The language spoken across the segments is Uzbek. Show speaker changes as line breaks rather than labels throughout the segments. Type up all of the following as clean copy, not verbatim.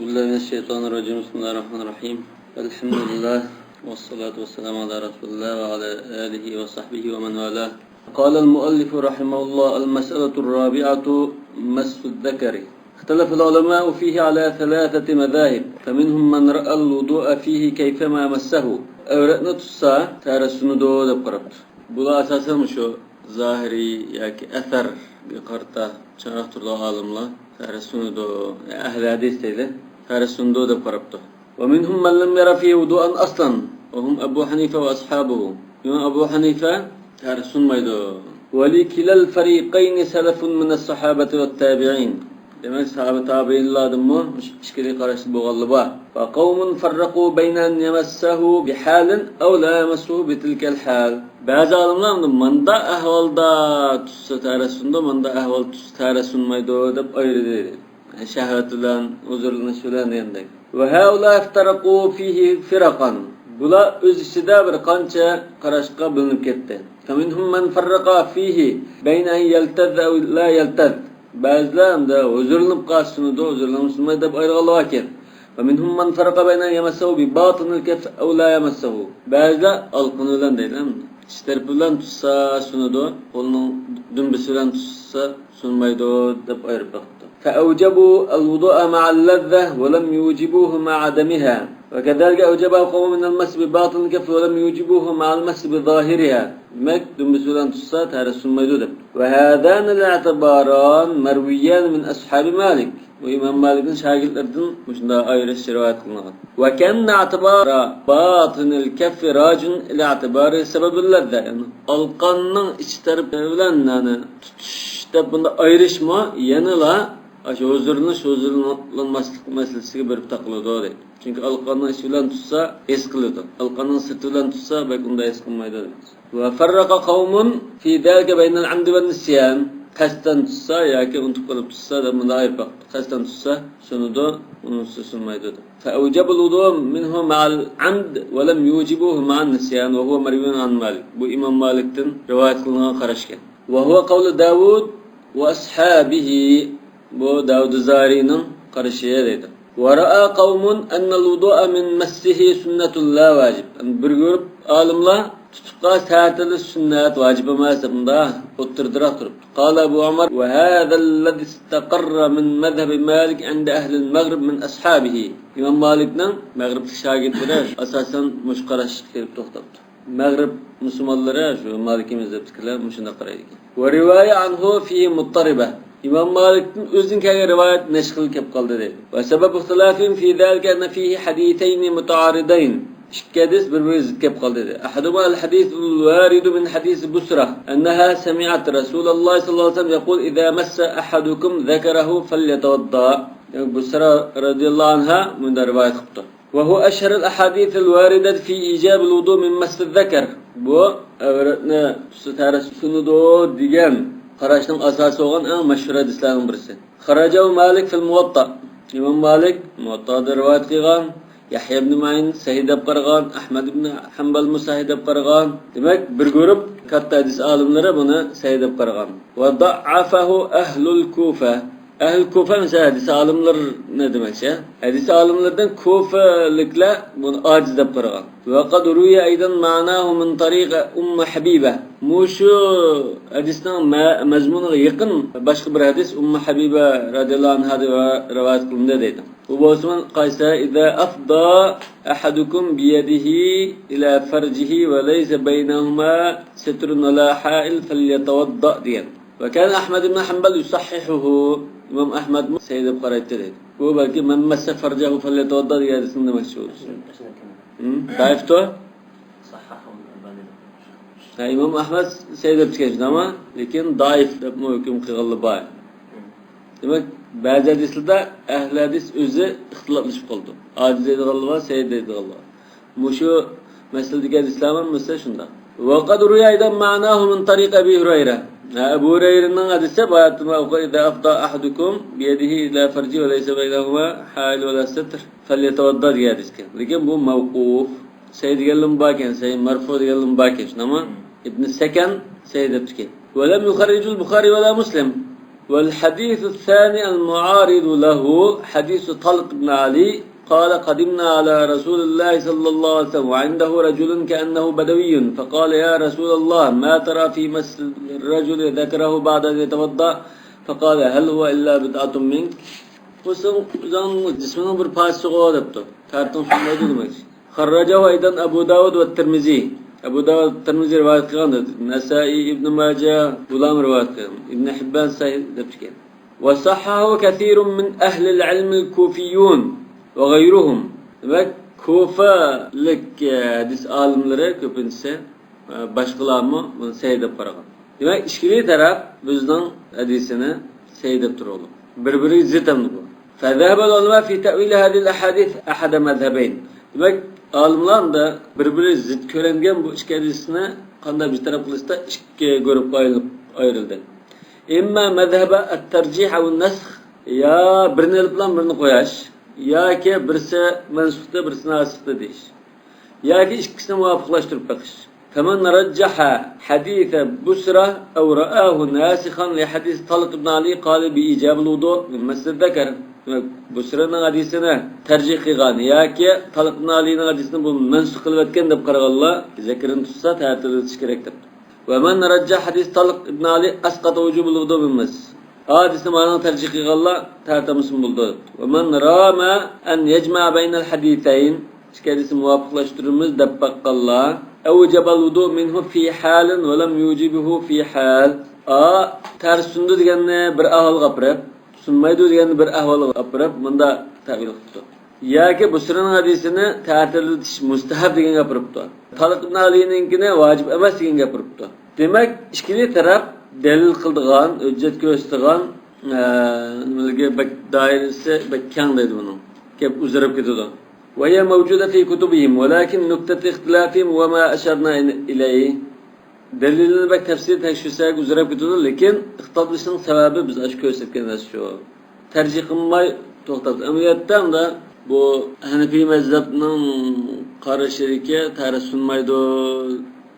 بالله من الشيطان الرجيم. بسم الله الرحمن الرحيم. الحمد لله والصلاة والسلام على رسول الله وعلى آله وصحبه ومن والاه. قال المؤلف رحمه الله: المسألة الرابعة مس الذكر. اختلف العلماء فيه على ثلاثة مذاهب، فمنهم من رأى الوضوء فيه كيفما مسه. Öğretme tutsa tersini doğu da qarabdı. Bu da asasen şu zahiri yaki eser bir karta çanak turlu alimler tersini doğu ehli hadis dedi. Tersini doğu da qarabdı. Ve minhum men lem yara fihi wudu'an aslan. Ve hum Ebu Hanife ve ashabuhu. Yani Ebu Hanife tersini maydı. Ve li kilal fariqayn selefun min as-sahabeti ve tabi'in. Demek sahabe tabi'inlerden mı işkili karşı boğalı var. Ve kavmun farraku beynen yemessehu bihalin ev la yemessehu bitilkel hal. Bazı alimler manda ahvalda tutsa teresunda manda ahval tutsa teresunmaydı deyip ayrı dedi. Şehvetilen, uzurluğunu söyleyen diyendek. Ve haula iftaraku fihi firakan. Bula öz işide bir kança karışıka bölünüp gitti. Feminhum men farraka fihi beynen yeltez ev la yeltez. Bazılarım da huzurlanıp karşısını da huzurlanmışsınlar da ayrıcalığı vakit. Ve minhum men faraka beynen yemessehu bi batınil kef ev la yemessehu. Bazılar alkınılan değil mi? İsterpilen tutsa şunu da, kolunun dümbüsülen tutsa sunmaydı da ayrı baktı. فأوجبوا الوضوء مع اللذة ولم يوجبوه مع عدمها وكذلك أوجبه قوم من المس بباطن الكف ولم يوجبوه مع المس بظاهرها demek dümbüsülen tutsa tersün meydudur. Ve hâdâne l-i'tibârân merviyyân min ashâbi Malik. Bu İmam Malik'in şagirdlerinin başında ayrı rivayet kılınan. Ve kenne i'tibâra bâtınil keffi râcun il-i'tibâri sebebül ledde. Yani alkanının iç tarafıyla tutuşta bunda ayrışma yanıla huzurlanmaslık meselesi bir takılıdır o değil. Çünkü alkanın içi bilen tutsa es kılıyordu. Alkanın sırtı bilen tutsa belki onda es kılmaydı. Ve ferraka kavmun fi dâlike beynel amdi ve nisyan. Kasten tutsa ya ki unutup kalıp tutsa da bunda ayrı baktı. Kasten tutsa şunu da unutsuz sunmaydı. Fe'ucebul vudu minhu ma'al amd ve lem yucibuhu ma'an nisyan ve huve merviyun an Malik. Bu İmam Malik'ten rivayet kılınan karışken. Ve huve kavlu Davud ve ashabihi. Bu Davud-u Zari'nin karışıya dedi. وَرَأَى قَوْمٌ اَنَّ الْوُضُوءَ مِنْ مَسِّهِ سُنَّةٌ لَا وَاجِبٌ. Bir grup alimler tutukla saatili sünnet vacib mezhebinde oturdurak durup. قال أبو عمر وهذا الذي استقر من مذهب مالك عند أهل المغرب من أصحابه. İmam Malik'nin Mağrib'deki şagirdleri asasen muşkaraş gelip toxtabdı. Mağrib Müslümanlara şu Maliki mezhebdekiler muşunda qaraydı. وَرِوَايَ عَنْهُ فِيهِ مُضْطَرِبَةٌ. İmam Malik'in özünkəgə rivayət neşqil kep qaldı dedi. Və səbəb ixtilafin fi zəlikə ənə fihi haditheyni mutaridayn. İki hadis bir-biri zid kep qaldı dedi. Ahaduma el-hadisul varidu min hadisi Busra. Ənəha semi'at Rasulullah sallallahu aleyhi ve sellem yaqul İzə məsə ahadukum zəkərəhu fəlyətəvadda. Yani Busra radiyallahu anha bunda rivayət qıbdı. Və hu əşhəril ahadisil varidat fi icabul vudu min məsfid zəkər. Bu öğretne tərsini doğu digen qarashning asosi bo'lgan eng mashhur hadislarning birisi. Xarajav Malik fil Muwatta. İmam Malik Muwatta'da rivoyat qilgan, Yahya ibn Ma'in sahih deb qargan, Ahmad ibn Hanbal musahih deb qargan. Demak, bir guruh katta hadis olimlari buni sahih deb qargan. Va da'afahu ahlul Kufa. Ahl Kufa mesela hadis alimler ne demekse? Hadis alimlerden Kufalikler bunu aciz deb qargan. Ve qad ruya aydan ma'nahu min tariqa Habiba. Muşu hadisning mazmuniga yaqin boshqa bir hadis Habiba radhiyallohu anha rivoyat qilindi deydi. Bu bo'lsa qaysa idza afda ahadukum bi yadihi ila farjihi ve laysa baynahuma sitrun la ha'il falyatawadda diyen. Ve kan Ahmad ibn Hanbal yusahhihuhu. İmam Ahmad Seyyid ibn qaraytdi deydi. Bu belki men massa farjahu falyatawadda diye hadisning demoqchi bo'ldi. Daifto? İmam Ahmad Seyyid ibn geçti ama lekin daif deb hukm qilganlar bor. Demek bazı hadislerde ehli hadis o'zi ixtiloflashib qoldi. Aciz deydiganlar var, Seyyid deydiganlar var. Mushu masaladagi hadislar mesela shunda. Ve qad ruya aydan ma'nahu min tariq Abi Hurayra. Abu Hurayra'nın hadisi bayatına oqayda afda ahadukum bi yadihi ila farji ve laysa baynahuma hal ve la satr falyatawadda diye hadis. Lekin bu mavquf. Seyyid deganlar baken, Seyyid marfu deganlar baken. Ama İbn Sekan Seyyid etki. Ve lem yuharrijul Bukhari ve la Muslim. والحديث الثاني المعارض له حديث طلق بن علي قال قدمنا على رسول الله صلى الله عليه وسلم وعنده رجل كأنه بدوي فقال يا رسول الله ما ترى في مس الرجل ذكره بعد أن يتوضأ فقال هل هو إلا بدعة منك وسن جسمنا bir parçası o depti. Tartın sunmaydı demek. Harracahu aydan Abu Davud ve Tirmizi. Abu Davud Tirmizi rivayet kılgandır. Nesai İbn Majah bulam rivayet kılgan. İbn Hibban sahih depti. Ve sahhahu kathirun min ehli'l ilm'l kufiyyun ve gayruhum. Demek Kufa'lık hadis alimleri köpüncesi başkalarımı bunu seydep paragan. Demek işkili taraf bizden hadisini seydep durulur. Birbiri zitemli bu. فذهب العلماء في تأويل هذه الأحاديث أحد مذهبين. Demek alimlar da birbiri zıt körengen bu iki hadisine kanda bir taraf kılışta iki grup ayrıldı. İmma mezhebe et-tercih ve nesh ya birini alıp lan birini koyaş ya ki birisi mensupta birisi nasipta deyiş. Ya ki ikisini muvafıklaştırıp bakış. فمن رجح حديث بسرة أو رآه ناسخا لحديث طلق بن علي قال بإيجاب الوضوء من مس الذكر. Busra'nın hadisine tercih kılgan ya ki Talq ibn Ali'nin hadisini bu mensuk kılıp etken de qaragalla zekirini tutsa tertili tutuş gerektir. Ve men rajjah hadis Talq ibn Ali asqata vücubul wudu bilmez. Hadisini mananı tercih kılgalla tertemisin buldu. Ve men rama en yecma beynel hadiseyn iki hadisi muvafıklaştırırımız dep bakkalla evcebal wudu minhu fi halin ve lem yucibuhu fi hal. Ters sundu deganni bir ahval gapirib sunmaydı deganni bir ahval gapirib bunda tavil qildi. Yoki Busra'nın hadisini ta'til mustahab degan gapiribdi. Talq ibn Ali'ninkini vacib emas degan gapiribdi. Demak, ikkili taraf dalil qildigan, hujjat ko'rsatgan nimalarga doirasi keng deydi buni. Gap uzarib ketadi. وهي موجودة في كتبهم ولكن نقطة اختلافهم وما أشرنا إليه دليلنا بك تفسير تكشفساق وزراب كتبه لكن اختلافشن sebebi biz aşk gösterken şu tercih kılmay toxtab ameliyattan da bu Hanefi mezhebinin qarashiriga tarih sunmaydi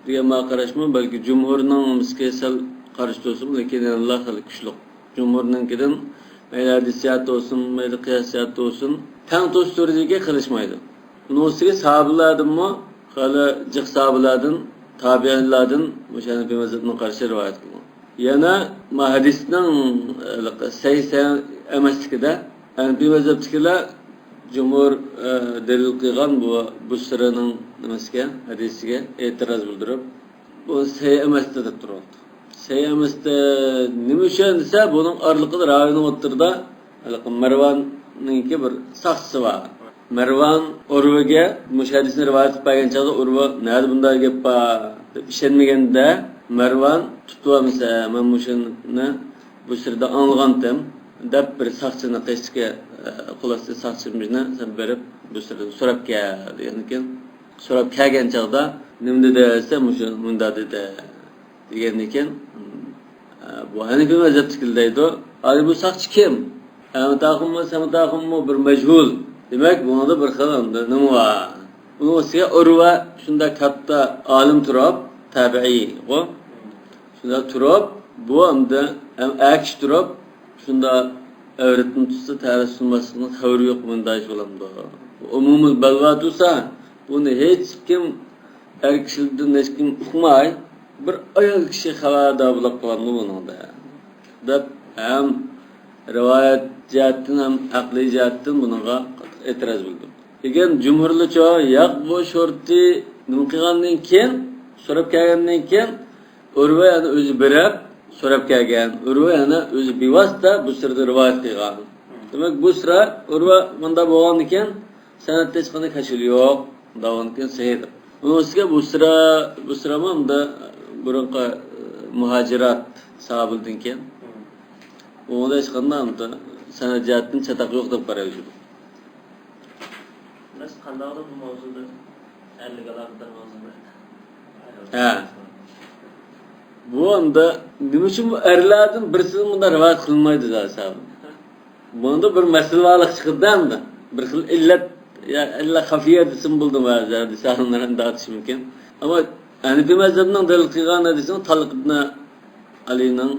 degan ma qarashmi balki jumhurning miskesal qarash bo'lsin lekin Allah xil kuchli jumhurninkidan mayli hadisiyat olsun mayli qiyasiyat olsun tang to'sh so'riga qilishmaydi. Bunisiga sahabalardanmi hali jiq sahabalardan tabiinlardan o'sha Hanefi mezhebining qarshi rivoyat qilgan. Yana hadisning sahih emasligida Hanefi mezhebidagilar jumhur dalil qilgan bu Busra'ning nimasiga hadisiga e'tiroz bildirib bu sahih emas deb turibdi. Sahih emas nima uchun desa buning orliqida raviyning o'tirida Marvan'ninki bir saxsi var. Marvan Urvaga mushadisni rivoyat qilib bergan chog'da Urva nima bunday gap bor deb ishonmaganda Marvan tutibamsa men mushuni Busrada anglagandim deb bir saxchini qishga xulosda saxchimizni berib Busradan so'rab keldi ekan. So'rab kelgan chog'da nima desa mushu munda dedi degan ekan. Bu Hanefi mezhebida deydi. Hali bu saxchi kim? Samataxımı bir mechul. Demek buna da bir xil nima var? Bunun ustiga Urva shunda katta alim turib, tabi'i o. Shunda turib, bu hamda aksh turib, shunda öğretim tutsa tarih sunmasının xabari yo'q bunday bo'lamdi. Umumul balva tutsa, buni hech kim erkishlikdan hech kim uqmay, bir ayol kishi xabardor bo'lib qolgan buningda. Deb ham rivayet cihatdan ham aqliy cihatdan bunga e'tiroz bildim. Lekin jumhurlicha yo'q bu shorti nima qilgandan keyin so'rab kelgandan keyin Urva yana o'zi berib so'rab kelgan. Urva yana o'zi bevosita Busrada rivoyat qilgan. Demak Busra Urva bunda bo'lgan ekan sanatda hech qanday kashil yo'q. Davom ekan sahih. Uning ustiga Busra hamda burunqa muhajirat sahabildan keyin onda hech qanday sanat jihatdan chataq yo'q deb qaraydi.
Nasıl qandaqdir bu mavzuda 50 galardan mavzuda.
Ha. Bu onda nima uchun bu erlardan birisi bunda rivoyat qilmaydi zaten. Bunda bir masalalar chiqdi-da, bir xil illat ya illa xafiya desam bo'ldi ba'zi hadisalardan da'tish mumkin. Ammo Hanefi mazhabining dalil qilgan hadisini Talq ibn Alining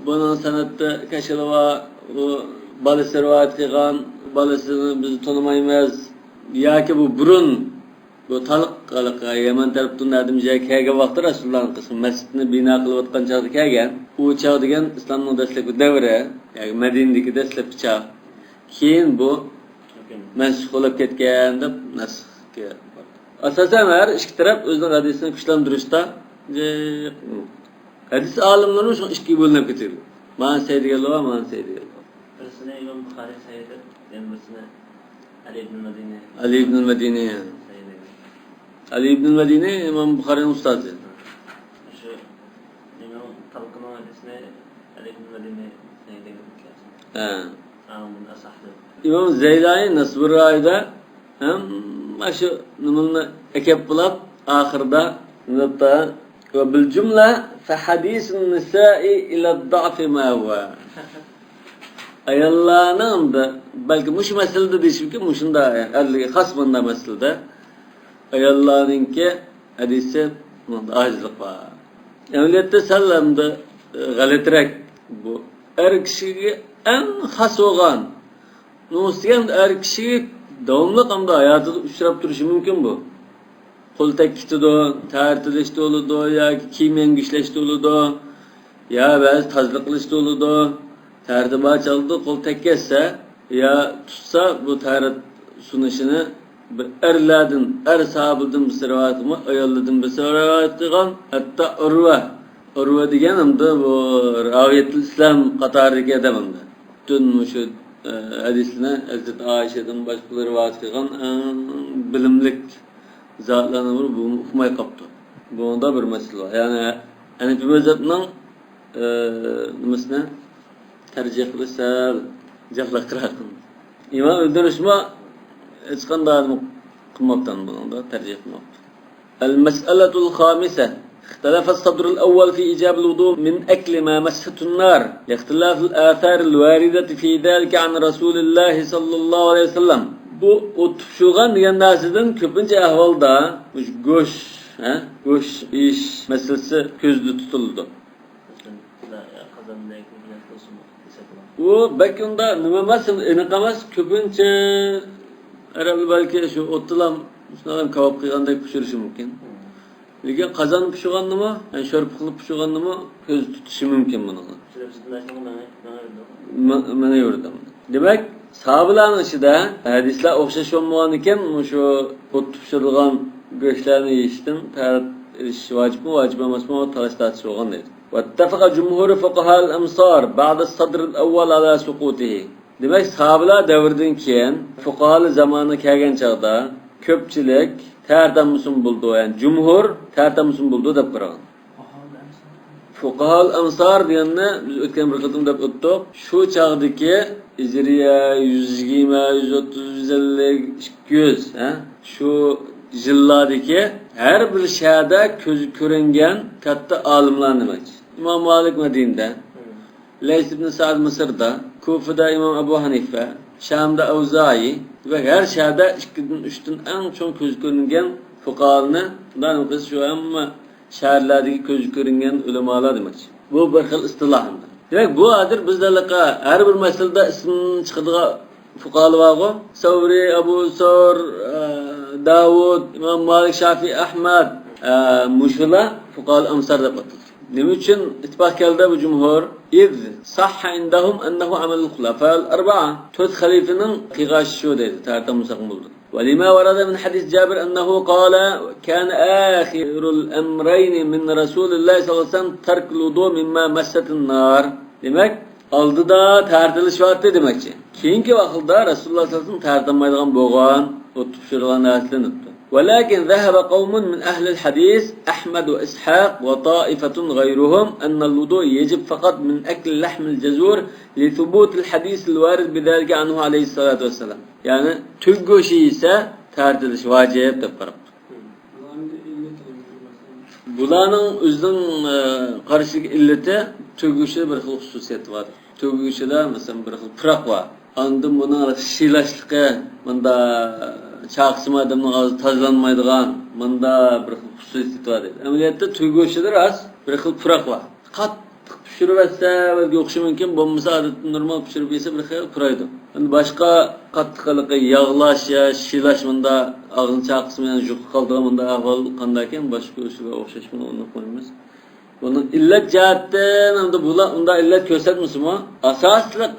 bunun sanatta kaşılava o balası rivayet kılgan balasını biz tanımayız. Ya ki bu burun bu talık kalıqa Yaman tarafından adımca kege vaqtı Resulullah'ın kısmı mescidini bina kılıp atkan çağdı kegen. O çağ degen İslam'ın destekli devre, yani Medine'deki destekli çağ. Keyin bu mensuh olup ketken deb nasih ki. Asasen her iki taraf özünün hadisini güçlendirişte hadis alimleri şu iki bölünüp ketedi. Man seydigelli var, man seydigelli var.
Birisine İmam Bukhari sayıdır, birisine Ali ibn Medine.
Ali ibn Medine. Ali ibn Medine İmam Bukhari'nin ustazı.
Şu İmam Talqın'ın hadisine Ali ibn Medine sayıdır. Anında sahlı.
İmam Zeylani Nasbur Ray'da hem aşı numunu ekep bulap ahırda nıtta ve bil cümle fe hadisun nisai ila da'fi ma huwa. Ayallarının da belki muş meselede değişim ki muşunda erliği hasmında meselede ayallarının ki hadisi acizlik var. Emniyette sallamda galitrek bu. Er kişiye en has olan Nusiyan er kişi devamlı kamda hayatı uçurap duruşu mümkün bu. Kol tekkiti do, tertileşti olu do, ya kiymen güçleşti olu do, ya bazı tazlıklıştı olu do, tertiba çaldı, kol tekketse, ya tutsa bu tertit sunuşunu erladın, er sahabıldın bir sıravatımı, ayalladın bir sıravatımı, hatta Urva degenim de bu Raviyetül İslam Katar'daki adamım da. Tüm şu hadisine Hazreti Ayşe'den başkaları vaaz kılgan bilimlik zatlarına vurup bunu okumayı kaptı. Bunda bir mesele var. Yani Hanefi mezhebinin mesela tercih kılırsa cahla kırakın. İmam öldürüşme hiç kadar kılmaktan bunu da tercih kılmaktı. El-mes'eletul khamise اختلف الصدر الأول في إيجاب الوضوء من أكل ما مسته النار لاختلاف الآثار الواردة في ذلك عن رسول الله صلى الله عليه وسلم. Bu tutuşuğan diyen nasiden köpünce ahvalda göş iş meselesi gözlü tutuldu. Bu belki onda nümemesin enikamaz köpünce herhalde belki şu otulam Müslüman kavap kıyandaki pişirişi mümkün. Lekin qazan pişiganni mı, yani şörp qilib pişiganni mı ko'z tutishi mumkin buni. Mana yurdim. Demak, sahabalarning ichida hadislar o'xshash bo'lmagan ekan, shu o't pishirilgan go'shtlarni yeyishdan tarat edish vojibmi, vojib emasmi, talash tartish bo'lgan deydi. Vattafaqa jumhur fuqaha al-amsar ba'da as-sadr al-awwal ala suqutihi. Demak, sahabalar davridan keyin fuqaha zamoni kelgan chaqda ko'pchilik tertemisin buldu yani cumhur tertemisin buldu deb qaragan. Fuqahal ansar diyenine biz ötken bir kıtım deb öttük. Şu çağdaki Hicriye 120, 130, 150, 200 şu yıllardaki her bir şehirde közü körüngen katta alimler demek. İmam Malik Medine'de, Leys ibn Sa'd Mısır'da, Kufa'da İmam Ebu Hanife, Şam'da Avza'i ve her şehirde 2'den 3'ten en çok gözü görüngen fuqahalını bundan kız şu ama şehirlerdeki gözü görüngen ulemalar demek. Bu bir xil istilahında. Demek bu adır bizlerle her bir meselede ismini çıkıdığı fuqahalı var o. Savri, Abu Sor, Davud, İmam Malik, Şafii, Ahmed muşula fuqahal amsar da batıldı. Demek için itibak geldi bu cumhur. İz sahha indahum ennehu amelul khulafa'l arba'a. Töt halifenin kıgaşı şu dedi. Tarihte musakım buldu. وَلِمَا وَرَدَ مِنْ حَدِيث جابر أنه قال كان آخر الأمرين من رسول الله صلى الله عليه وسلم ترك الوضوء مما مست النار. Demek aldı da tartılış vardı demek ki. Keyinki vakılda Resulullah sallallahu aleyhi ve sellem tartılmaydıgan boğan, o tupşırılan ayetlerini tuttu. ولكن ذهب قوم من أهل الحديث أحمد وإسحاق وطائفة غيرهم أن الوضوء يجب فقط من أكل لحم الجزور لثبوت الحديث الوارد بذلك عنه عليه الصلاة والسلام. Yani tüy goşu ise tartılış vacip dep qarab. Bularning özünün qarşılık illeti tüy goşu bir xil xususiyeti var. Tüy goşuda mesela bir xil pıraq var. Andım buna şilaşlığı, bunda çağıksım adamın ağzı tazlanmaydıgan, bunda bir xil xususiyeti var. Ameliyatda tüy goşudur az, bir xil pıraq var. Qattiq pişirib etsa belki o'qishi mumkin, bo'lmasa odatda normal pişirib yesa bir xil puraydi. Endi boshqa qattiqligi yog'lash ya shilash bunda og'zini chaqisi bilan juqib qoldigan bunda ahvol qanday ekan, boshqa usulga o'xshash buni unutmaymiz. Bunun illet cihattan endi bular unda illet ko'rsatmasimi? Asosliq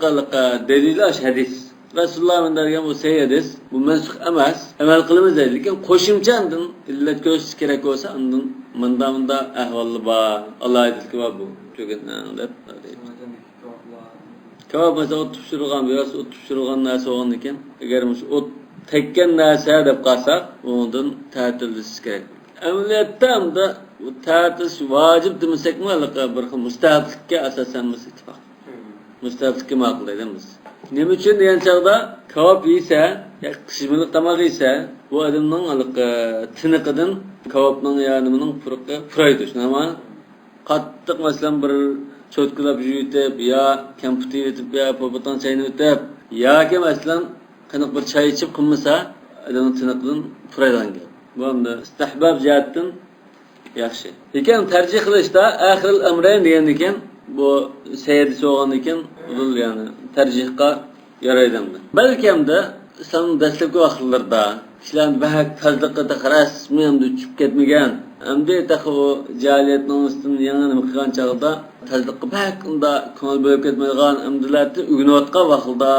dalili hadis. Rasululloh mendergan bu sahih hadis, bu mansukh emas. Amal qilamiz deydi, lekin qo'shimcha undan illet ko'rsatish kerak bo'lsa, undan munda ahvoli bor. Alloh aytdi va bu cho'gitni deb deydi. Kavob mesela ot pişirilgan biraz ot pişirilgan narsa olgan ekan, agar mush ot tekkan narsa deb qalsak, undan ta'tilish kerak. Amaliyotda hamda bu ta'tilish vojib demasakmi, bir xil mustahablikka asoslanmasa ittifoq. Mustahablikka ma'qul deymiz. Nima uchun degan chog'da kavob yesa, qishmilik tomoq yesa, bu odamning tiniqidan kavobning ya'nining puruqi puraydi. Shunami? Qattiq masalan bir cho'tkilab yutib, ya kamput yutib, ya po'patan chayni yutib, yoki masalan qaniq bir chay ichib qilmasa, odamning tiniqidan puraydigan. Bu ham istihbab jihatdan yaxshi. Lekin tarjih qilishda axirul amrayn degan ekan, bu sayyid so'g'an ekan, bu ya'ni tarjihga yaraydi. Balki hamda islom dastlabki vaqtlarda kishilarning bahak tazdiqida rasmiy hamda uchib ketmagan, hamda taqo jahiliyatning ustidan yangi qilgan chog'da tazdiqqa bahak unda ko'ngil bo'lib ketmaydigan hamdalarni o'rganayotgan vaqtda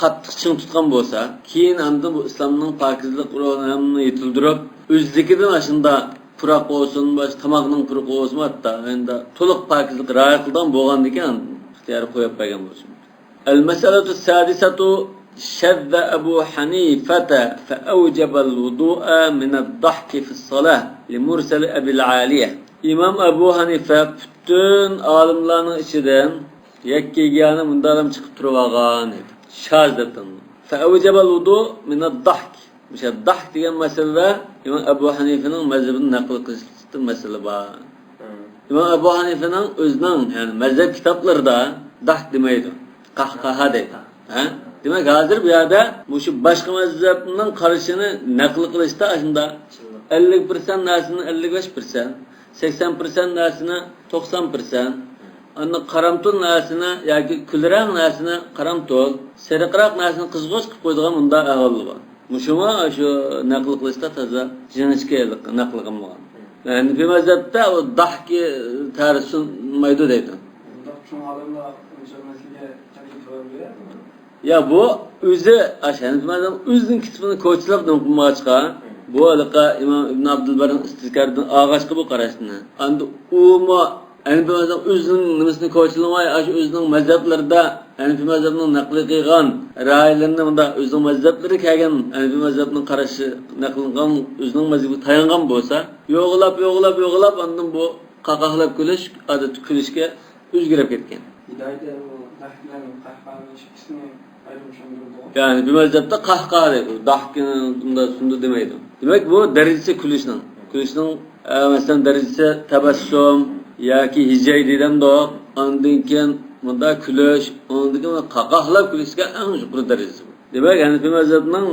qattiq ching tutgan bo'lsa, keyin hamda bu islomning pokizlik ruhini yetildirib, o'zligidan ashunda puroq olsun, bosh tomoqning puroq olsun, hatta endi to'liq pokizlik rioya qilgan bo'lgan ekan, ixtiyor qo'yib qo'ygan bo'lsin. Al-mas'alatu as-sadisatu شذ أبو حنيفة فأوجب الوضوء من الضحك في الصلاة لمرسل أبي العالية. İmam Ebu Hanife bütün alimlerin içinden yekkigani mundalam çıkıp durvagan edi. Şaz depten. فأوجب الوضوء من الضحك. Mesela dahk diyen mesele İmam Ebu Hanife'nin mezhebini nakl kılıştığı mesele var. İmam Ebu Hanife'nin özünün yani mezhep kitaplarda dahk demeydi. Kahkaha deydi. Demek hazır bir yerde bu şu başka mezhepinin karışını nakl kılışta aslında 50% narsini 55%, 80% narsini 90%, anna qaramtul narsini yoki kulrang narsini qaramtul, seriqroq narsini qizg'och qilib qo'ydigan bunda ahvol bor. Mushuma shu nakl qilishda toza jinishga nakl qilmoqan. Yani bir mezhepte o dahki tarisin maydu deydi. Ya bu özü aşağıda madem özün kitabını koçlab nokuma çıkan bu alaka İmam İbn Abdülber'in istizkardan ağaçka bu qarashını. Anda umma yani mesela özünün nimesini koçlamay aş özünün mezheplerde yani mezhebinin nakli qilgan ra'ylarini bunda özünün mezhepleri kelgan yani mezhebinin qarashi naqlingan özünün mezhebi tayangan bo'lsa, yo'g'lab andan bu qaqahlab kulish odat kulishga o'zgarib ketgan. Yani bir mezhepte kahkaha deydi. Dahkında sundu demeydi. Demek bu derecesi kulüşün. Kulüşün mesela derecesi tebessüm ya ki hicay dedem de o. Andınken bunda kulüş, andınken kahkahlab kulüşke en yukarı derecesi bu. Demek yani bir mezhepten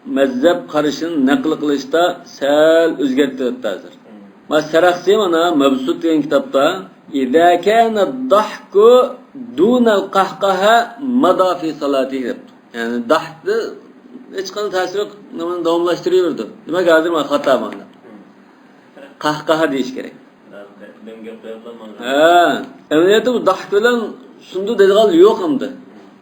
mezhep karışını nakl kılışta sel özgertti hazır. Mas Sarakhsi mana Mabsut diyen kitapta İzâ kâne dahku dûnel kahkaha madâ fî salâtihi. Yani dahkı hiç kadar tasir yok, namını davamlaştırıyordu. Demek ki hazır mı? Hata mı? Kahkaha deyiş gerek. Emniyette bu dahkılan sundu dediğal yok hamdı.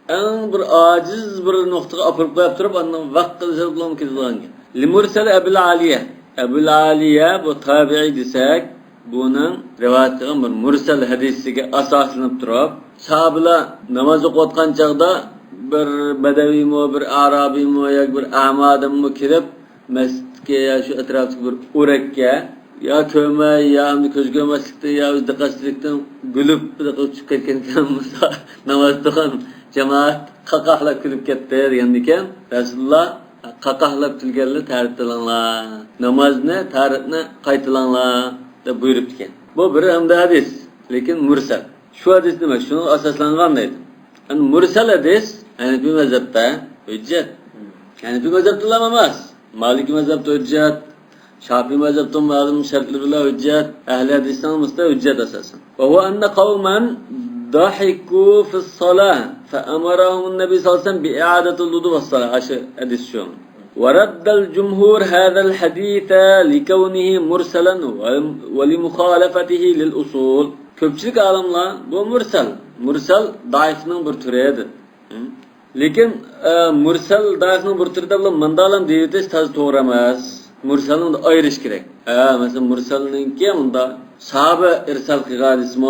En bir aciz bir noktaya apırıp yaptırıp anlam vakti zevklam kizlan. Limursel Ebu'l Aliye. Ebu'l Aliye bu tabi'i desek bunun rivayetinden bir mursel hadisiga asaslanıp durup sahabeler namaz o'qiyotgan chaqda bir bedevi mi, bir arabi mi, yoki bir ahmadim mi kirib masjidga ya shu atrofdagi bir o'rakka ya ko'may ya ko'z ko'rmaslikda ya diqqatsizlikdan gulib chiqib ketgan ekan namoz o'qigan jamoat qaqahlab kulib ketdi degan ekan Rasululloh qaqahlab kulganlar tariflanglar namozni tarifni qaytilanglar deb buyuribdi ekan. Bu bir hamda hadis, lekin mursal. Şu hadis nima? Shuni asoslangan deydi. Yani mursal hadis Hanefi mezhepte hüccet. Hanefi mezhepte emas. Maliki mezhepte hüccet. Şafii mezhepte ma'lum şartlarla hüccet. Ehli hadis'ten musta hüccet esasen. Ve huve enne kavmen ضحكوا في الصلاة فأمرهم النبي صلى الله عليه وسلم بإعادة الوضوء والصلاة. Aşı hadis şu. ورد الجمهور هذا الحديث لكونه مرسلا ولمخالفته للأصول. Köpçülük alimler bu mursal daifinin bir türüydü. Lekin mursal daifinin bir türü de mandalam deyitiş taz doğru emas. Mursalın da ayrış gerek. Mesela mursalın ki bunda sahabe irsal qilgan ismi.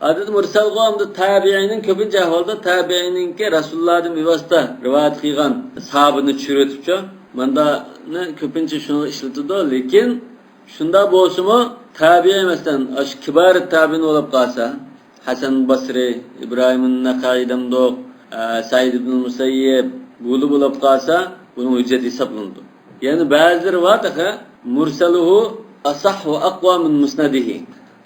Adet mursal qavmda tabiinin köpünce ahvalda tabiinin ki Resulullah'ın bevasita rivayet qilgan sahabini çürütüpçü. Manda ne köpünce şunu işletiyor. Lekin şunda bolsumu tabi'in mesela kibar tabi'in olup qalsa Hasan Basri, İbrahim'in Nakai'den doğ, Said ibn Musayyib bulup olup qalsa bunun hüccet hesaplandı. Yani bazıları var da mursaluhu asah ve aqwa min musnadihi.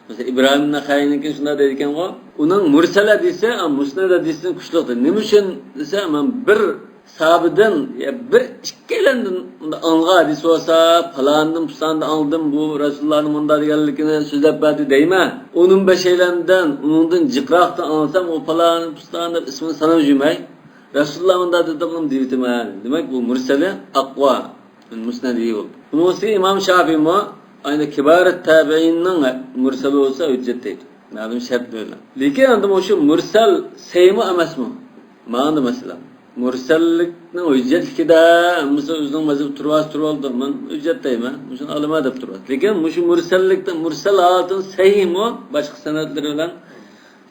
Mesela İbrahim'in Nakai'nin şunda dedikken o, onun mursal hadisi musnad hadisinden kuşluqdur. Nima üçün dese bir sahabeden ya bir ikkelenden anğa hadis olsa falandım pusandı aldım bu Resulullah'ın bunda deganligini sözlep berdi deyme. Onun beşeylerinden, onundan ciqraqdan anlasam o falanın pusandı ismini sanam jümey. Resulullah bunda dedim deyitime. Demek bu mursali aqwa min musnadihi oldu. Bunun için İmam Şafii mi aynı kibar tabiinin mursali olsa hüccet deydi. Ma'lum şart böyle. Lekin andım şu mursal seymi emas mı? Ma'anda mesela. Mursallikni hüccetlikida mesela o'zining mazhab turvaldi. Men hüccet deyman. Shuni olama deb turadi. Lekin shu mursallikda mursal holatini sahihmi, boshqa sanatlar bilan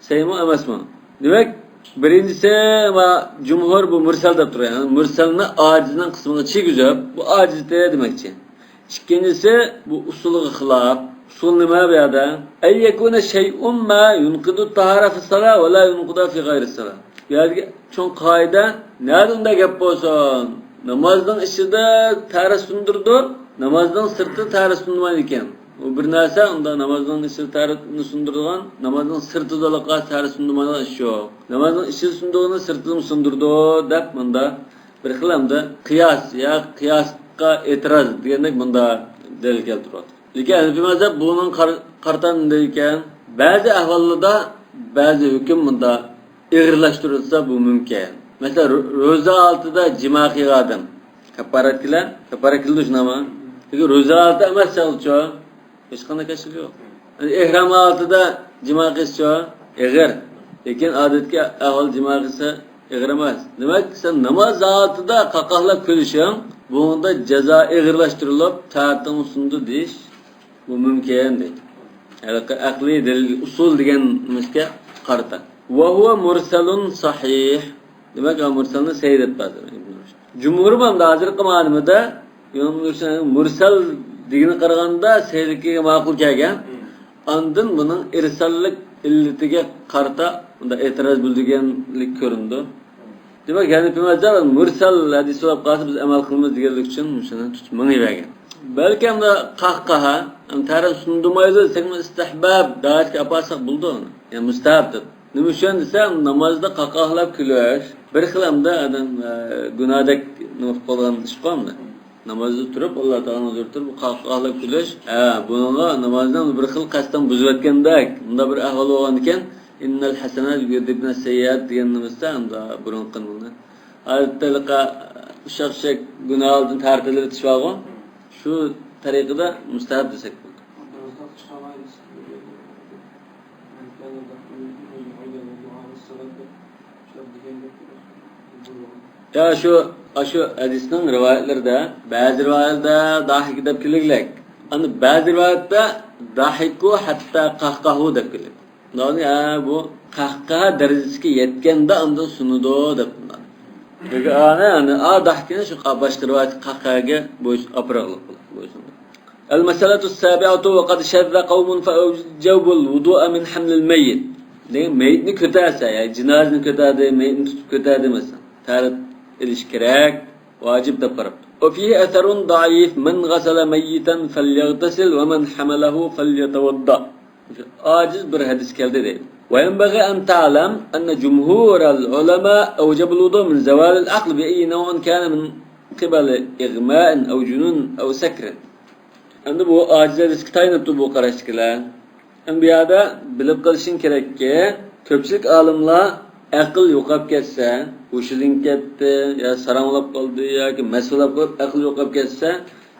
sahihmi emasmi? Demak, birinchisi va jumhur bu mursal deb turadi. Yani mursalni ojizning qismini chegizib, bu ojizda demakchi. İkincisi bu usulga xilaf. Usul nima bu yerda? Ay yakuna shay'un ma yunqidu tahara fi salat va la yunqidu fi ghayri salat. Yani çok kaide nerede unda gap bolsun? Namazdan içinde tahara sundurdu, namazdan sırtı tahara sundurmaydı iken. O bir narsa onda namazdan içinde taharatını sundurduğun, namazdan sırtı dolaqa tahara sundurmaydı iş yok. Namazdan içinde sundurduğunu sırtını sundurdu dep bunda bir xilamda qiyas ya qiyasqa etiraz degendek bunda delil keltiradi. Lekin Hanefi mazhab bunun qartan deyken bazı ahvallarda bazı hüküm bunda ağırlaştırılsa bu mümkün. Mesela roza altıda cima qilgan kaparat qildi shunami? Lekin roza altı emas chalcho. Hech qanday kashf yo'q. Ihrom altıda cima qilsa ig'ir. Lekin odatga ahol cima qilsa ig'ir emas. Demak, sen namoz altıda qaqoqlab kulishing, bunda jazo ig'irlashtirilib, ta'tin sundu deyish bu mümkün deydi. Yani aqliy dalil usul deganimizga qarata. وهو مرسل صحيح. Demek ki mursalni seyir etmedi. Cumhur bamda hazır qilmanimda mursal degini qaraganda seyirlikka ma'qul kelgan. Andın bunun irsallik illatiga qarata unda e'tiroz bildirganlik ko'rindi. Demak, yani mazhab mursal hadis olib qolsa biz amal qilamiz deganlik uchun shuni tutmayvergan. Balki hamda qahqaha, taraf sundurmaydi, sen istihbab daatga apasaq buldi onu. Yani mustahabdir. Nima uchun desam, namozda qaqoqlab kulish bir xilamda adam gunohdek nima qilgan ish qoldi. Namozda turib Alloh taolani o'rtirib qaqoqlab kulish, bunga namozdan bir xil qasddan buzayotgandek, unda bir ahvol bo'lgan ekan, innal hasanat yudhibna sayyiat deganimizda unda burun qilindi. Albatta ushaqshak gunohdan tartilib o'tishog'i shu tariqada mustahab desak bo'ladi. Ya şu hadisning rivoyatlarida ba'zi rivoyatlarda dahik deb kelgan. Ani ba'zi rivoyatda dahiku hatta qahqahu deb kelgan. Yani bu qahqaha darajasiga yetganda unda sunudo deb bundan. Yani dahikni shu boshqa rivoyat qahqaga bo'yish apraqliq bo'lsin. Al-masalatu as-sabi'atu wa qad shadda qawmun fa awjabu al-wudu'a min haml al-mayyit. Meyitni ko'tarsa, yani jinozani ko'tardi, meyitni tutib ko'tardi mesela. Tarat الاشتراك واجب تقرب وفيه أثر ضعيف من غسل ميتا فليغتسل ومن حمله فليتوضأ عاجز بر حديث كالده ده وينبغي أن تعلم أن جمهور العلماء أوجب الوضوء من زوال العقل بأي نوع كان من قبل إغماء أو جنون أو سكر أنه bu aciz risk tayin ettiği bu karışıklar. En bir yada bilip kalışın kerek ki Köpçülük alimlar aql yo'qolib ketsa, o'shilin ketdi, ya saranglab qoldi yoki mas'ulab qolib aql yo'qolib ketsa,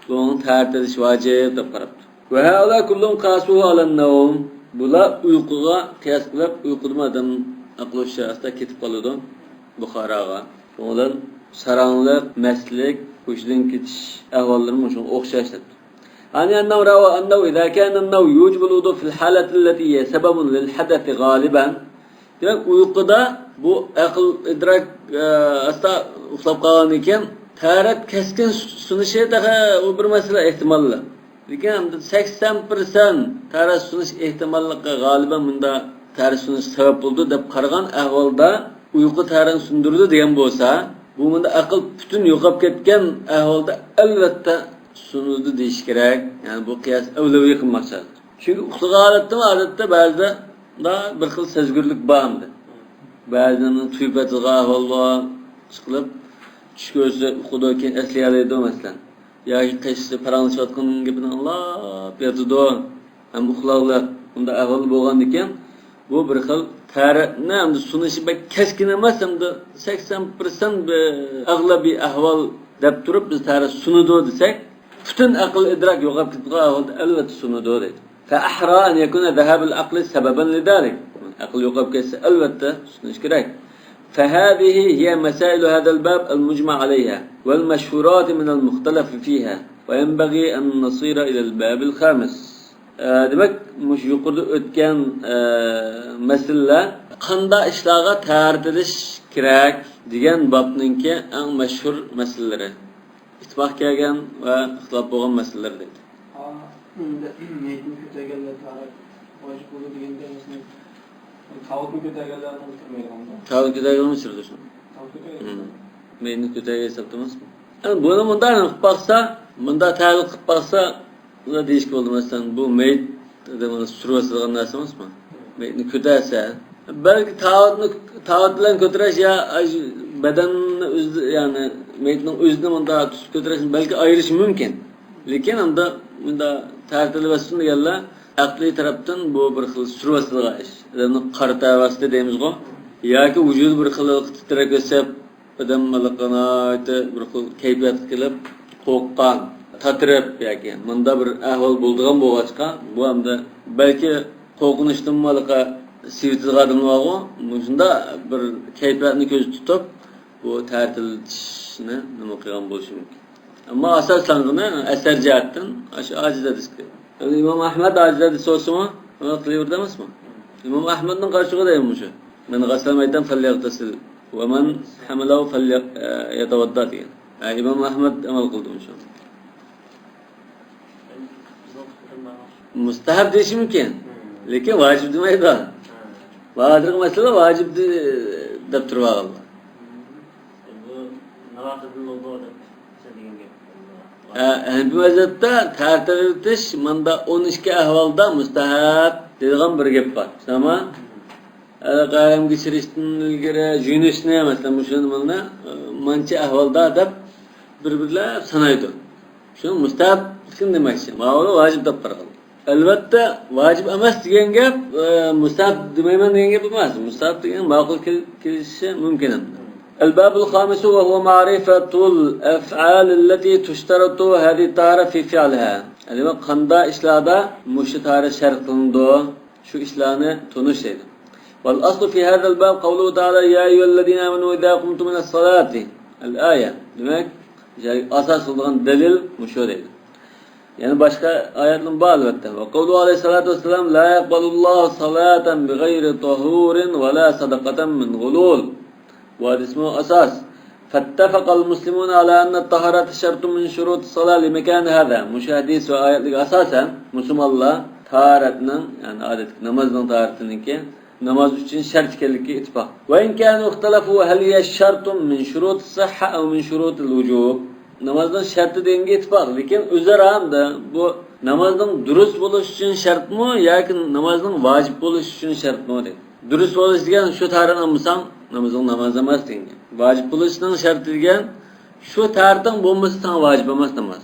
buni tartilish vojib deb qarabdi. Va hala kullum qasuhu alan-nawm. Bular uyquga qiyas qilib, uyquda adam aql o'shasida ketib qoladi Buxoroga. Ondan saranglik, maslik, o'shilin ketish ahvollari shunga o'xshashdir. يعني أنه روى أنه إذا كان النوم يوجب الوضوء في الحالة التي هي سبب للحدث غالبا. Demek uykuda bu akıl idrak asla uslab kalan iken taharet keskin sunuşu daha o bir mesele ihtimalle. Lekin 80% taharet sunuş ihtimallıkka galiben bunda taharet sunuş sebep oldu deb qaragan ahvolda uyku taharet sundurdu degan bo'lsa, bu bunda akıl bütün yo'qolib ketgan ahvolda albatta sunuldu deyish kerak. Yani bu qiyas avlaviy qilmoqchi. Çünkü uxlagan holatda ba'zida da bir xil sezgirlik bağımdı. Bazılarının tüypetiga ahval çıkılıp tush ko'rsa xudokin eslayoladi mesela. Yoki qishda paranglashayotgan gapini Alloh berdi-do. Ham uxlag'lar unda ahvol bo'lgan ekan, bu bir xil tarixni hamda sunishi bak keskin emas, hamda 80% ag'labiy ahvol deb turib biz tarix sunudi desak, bütün aql idrak yo'qolib ketgan ahvolda albatta sunudi deydi. فأحرى أن يكون ذهاب العقل سببا لذلك. عقل يقاب كيس البتة نشكرك. فهذه هي مسائل هذا الباب المجمع عليها والمشهورات من المختلف فيها وينبغي أن نصير إلى الباب الخامس. demek مش yuqorida o'tgan masala qanday ishlarga tartilish kerak degan babninki eng mashhur masalalari. İttifoq kelgan va ixtilof bo'lgan masalalar dedi.
Niyetini kötügeller tarih vacip olur diyende mesela tavuklu kötügellerden bitirmeyelim onda.
Tavuk kötügeller mi sürüdü şunu?
Tavuk kötügeller.
Meyni kötügeller saptamaz mı? Yani bunu bundan qilib baksa, bunda tavuk qilib baksa, bunda değişik oldu mesela bu meyit adamın sürüyorsa narsa emas mı? Meyitni kötüse, belki tavuk bilan kötüreş ya bedenni o'zi yani meyitning o'zini bunda tutib kötüreş belki ayırış mümkün. Lekin bunda tartili ve sunni deganlar aqliy tarafdan bu bir xil survasliga ish. Adamni qarta vasti deymiz-ku. Yoki vujud bir xil titrak o'sib, odam malaqanayta bir xil kayfiyat qilib, qo'rqqan, tatirib yoki bunda bir ahvol bo'ldigan bo'lg'achqa, bu hamda balki qo'rqinchdan malaqa sivtilgan bo'lgu, shunda bir kayfiyatni ko'z tutib, bu tartilishni nima qilgan bo'lishi mumkin. Ama asaslanğını eser cihattan aşağı aciz ediski. Yani İmam Ahmed aciz edisi olsa mı? Ona kılıyor demez mi? İmam Ahmed'in karşılığı deyilmiş. Men gaslameyden felyaktasil ve men hamilahu yetavadda diye. Yani İmam Ahmed emel kıldımış. Mustahab deyişi mümkün. Lekin vacib demeydi. Vacib mesela vacib deptür var Allah.
Bu navakıdın olduğu da
bu mezhepte tartilish manda 12 ahvolda mustahab degan bir gap bor. Tamam? Qaram kechirishdan ilgari juyunishni masalan shuni mana mancha ahvolda deb bir-birlab sanaydi. Shu mustahab kim demakchi? Ma'lum vojib deb qaraladi. Albatta vojib emas degan gap mustahab demayman degan gap emas. Mustahab degan ma'qul kelishi mumkin. الباب الخامس وهو معرفة الأفعال التي تشترط هذه الطهارة في فعلها. Yani kanda işlada muşu tahara şart kılındı. Şu işlerini tunuş dedi. والأصل في هذا الباب قوله تعالى يا أيها الذين آمنوا إذا قمتم من الصلاة. الآية. Demek asas olan delil muşu dedi. Yani başka ayetlerin bazı elbette. Ve kavlu aleyhissalatu vesselam la yakbalullahu salaten bi gayri tahurin ve la sadakaten min gulul. وهذا اسمه أساس فاتفق المسلمون على أن الطهارة شرط من شروط الصلاة لمكان هذا مش حديث وآيات أساسا مسلم الله طهارتنا يعني عادة نمازنا طهارتنا كي نماز için şart keliki ittifak وإن كانوا اختلفوا هل هي شرط من شروط الصحة أو من شروط الوجوب namazdan şartı denge ittifak lekin üzerinde bu namazdan dürüst buluş için şart mı yoki namazdan vacip buluş için şart mı dedi. Dürüst buluş degan şu tarini almasam namazın namaz emas degan. Vacip bulishning sharti degan shu tartin bo'lmasa tan vacip emas namaz.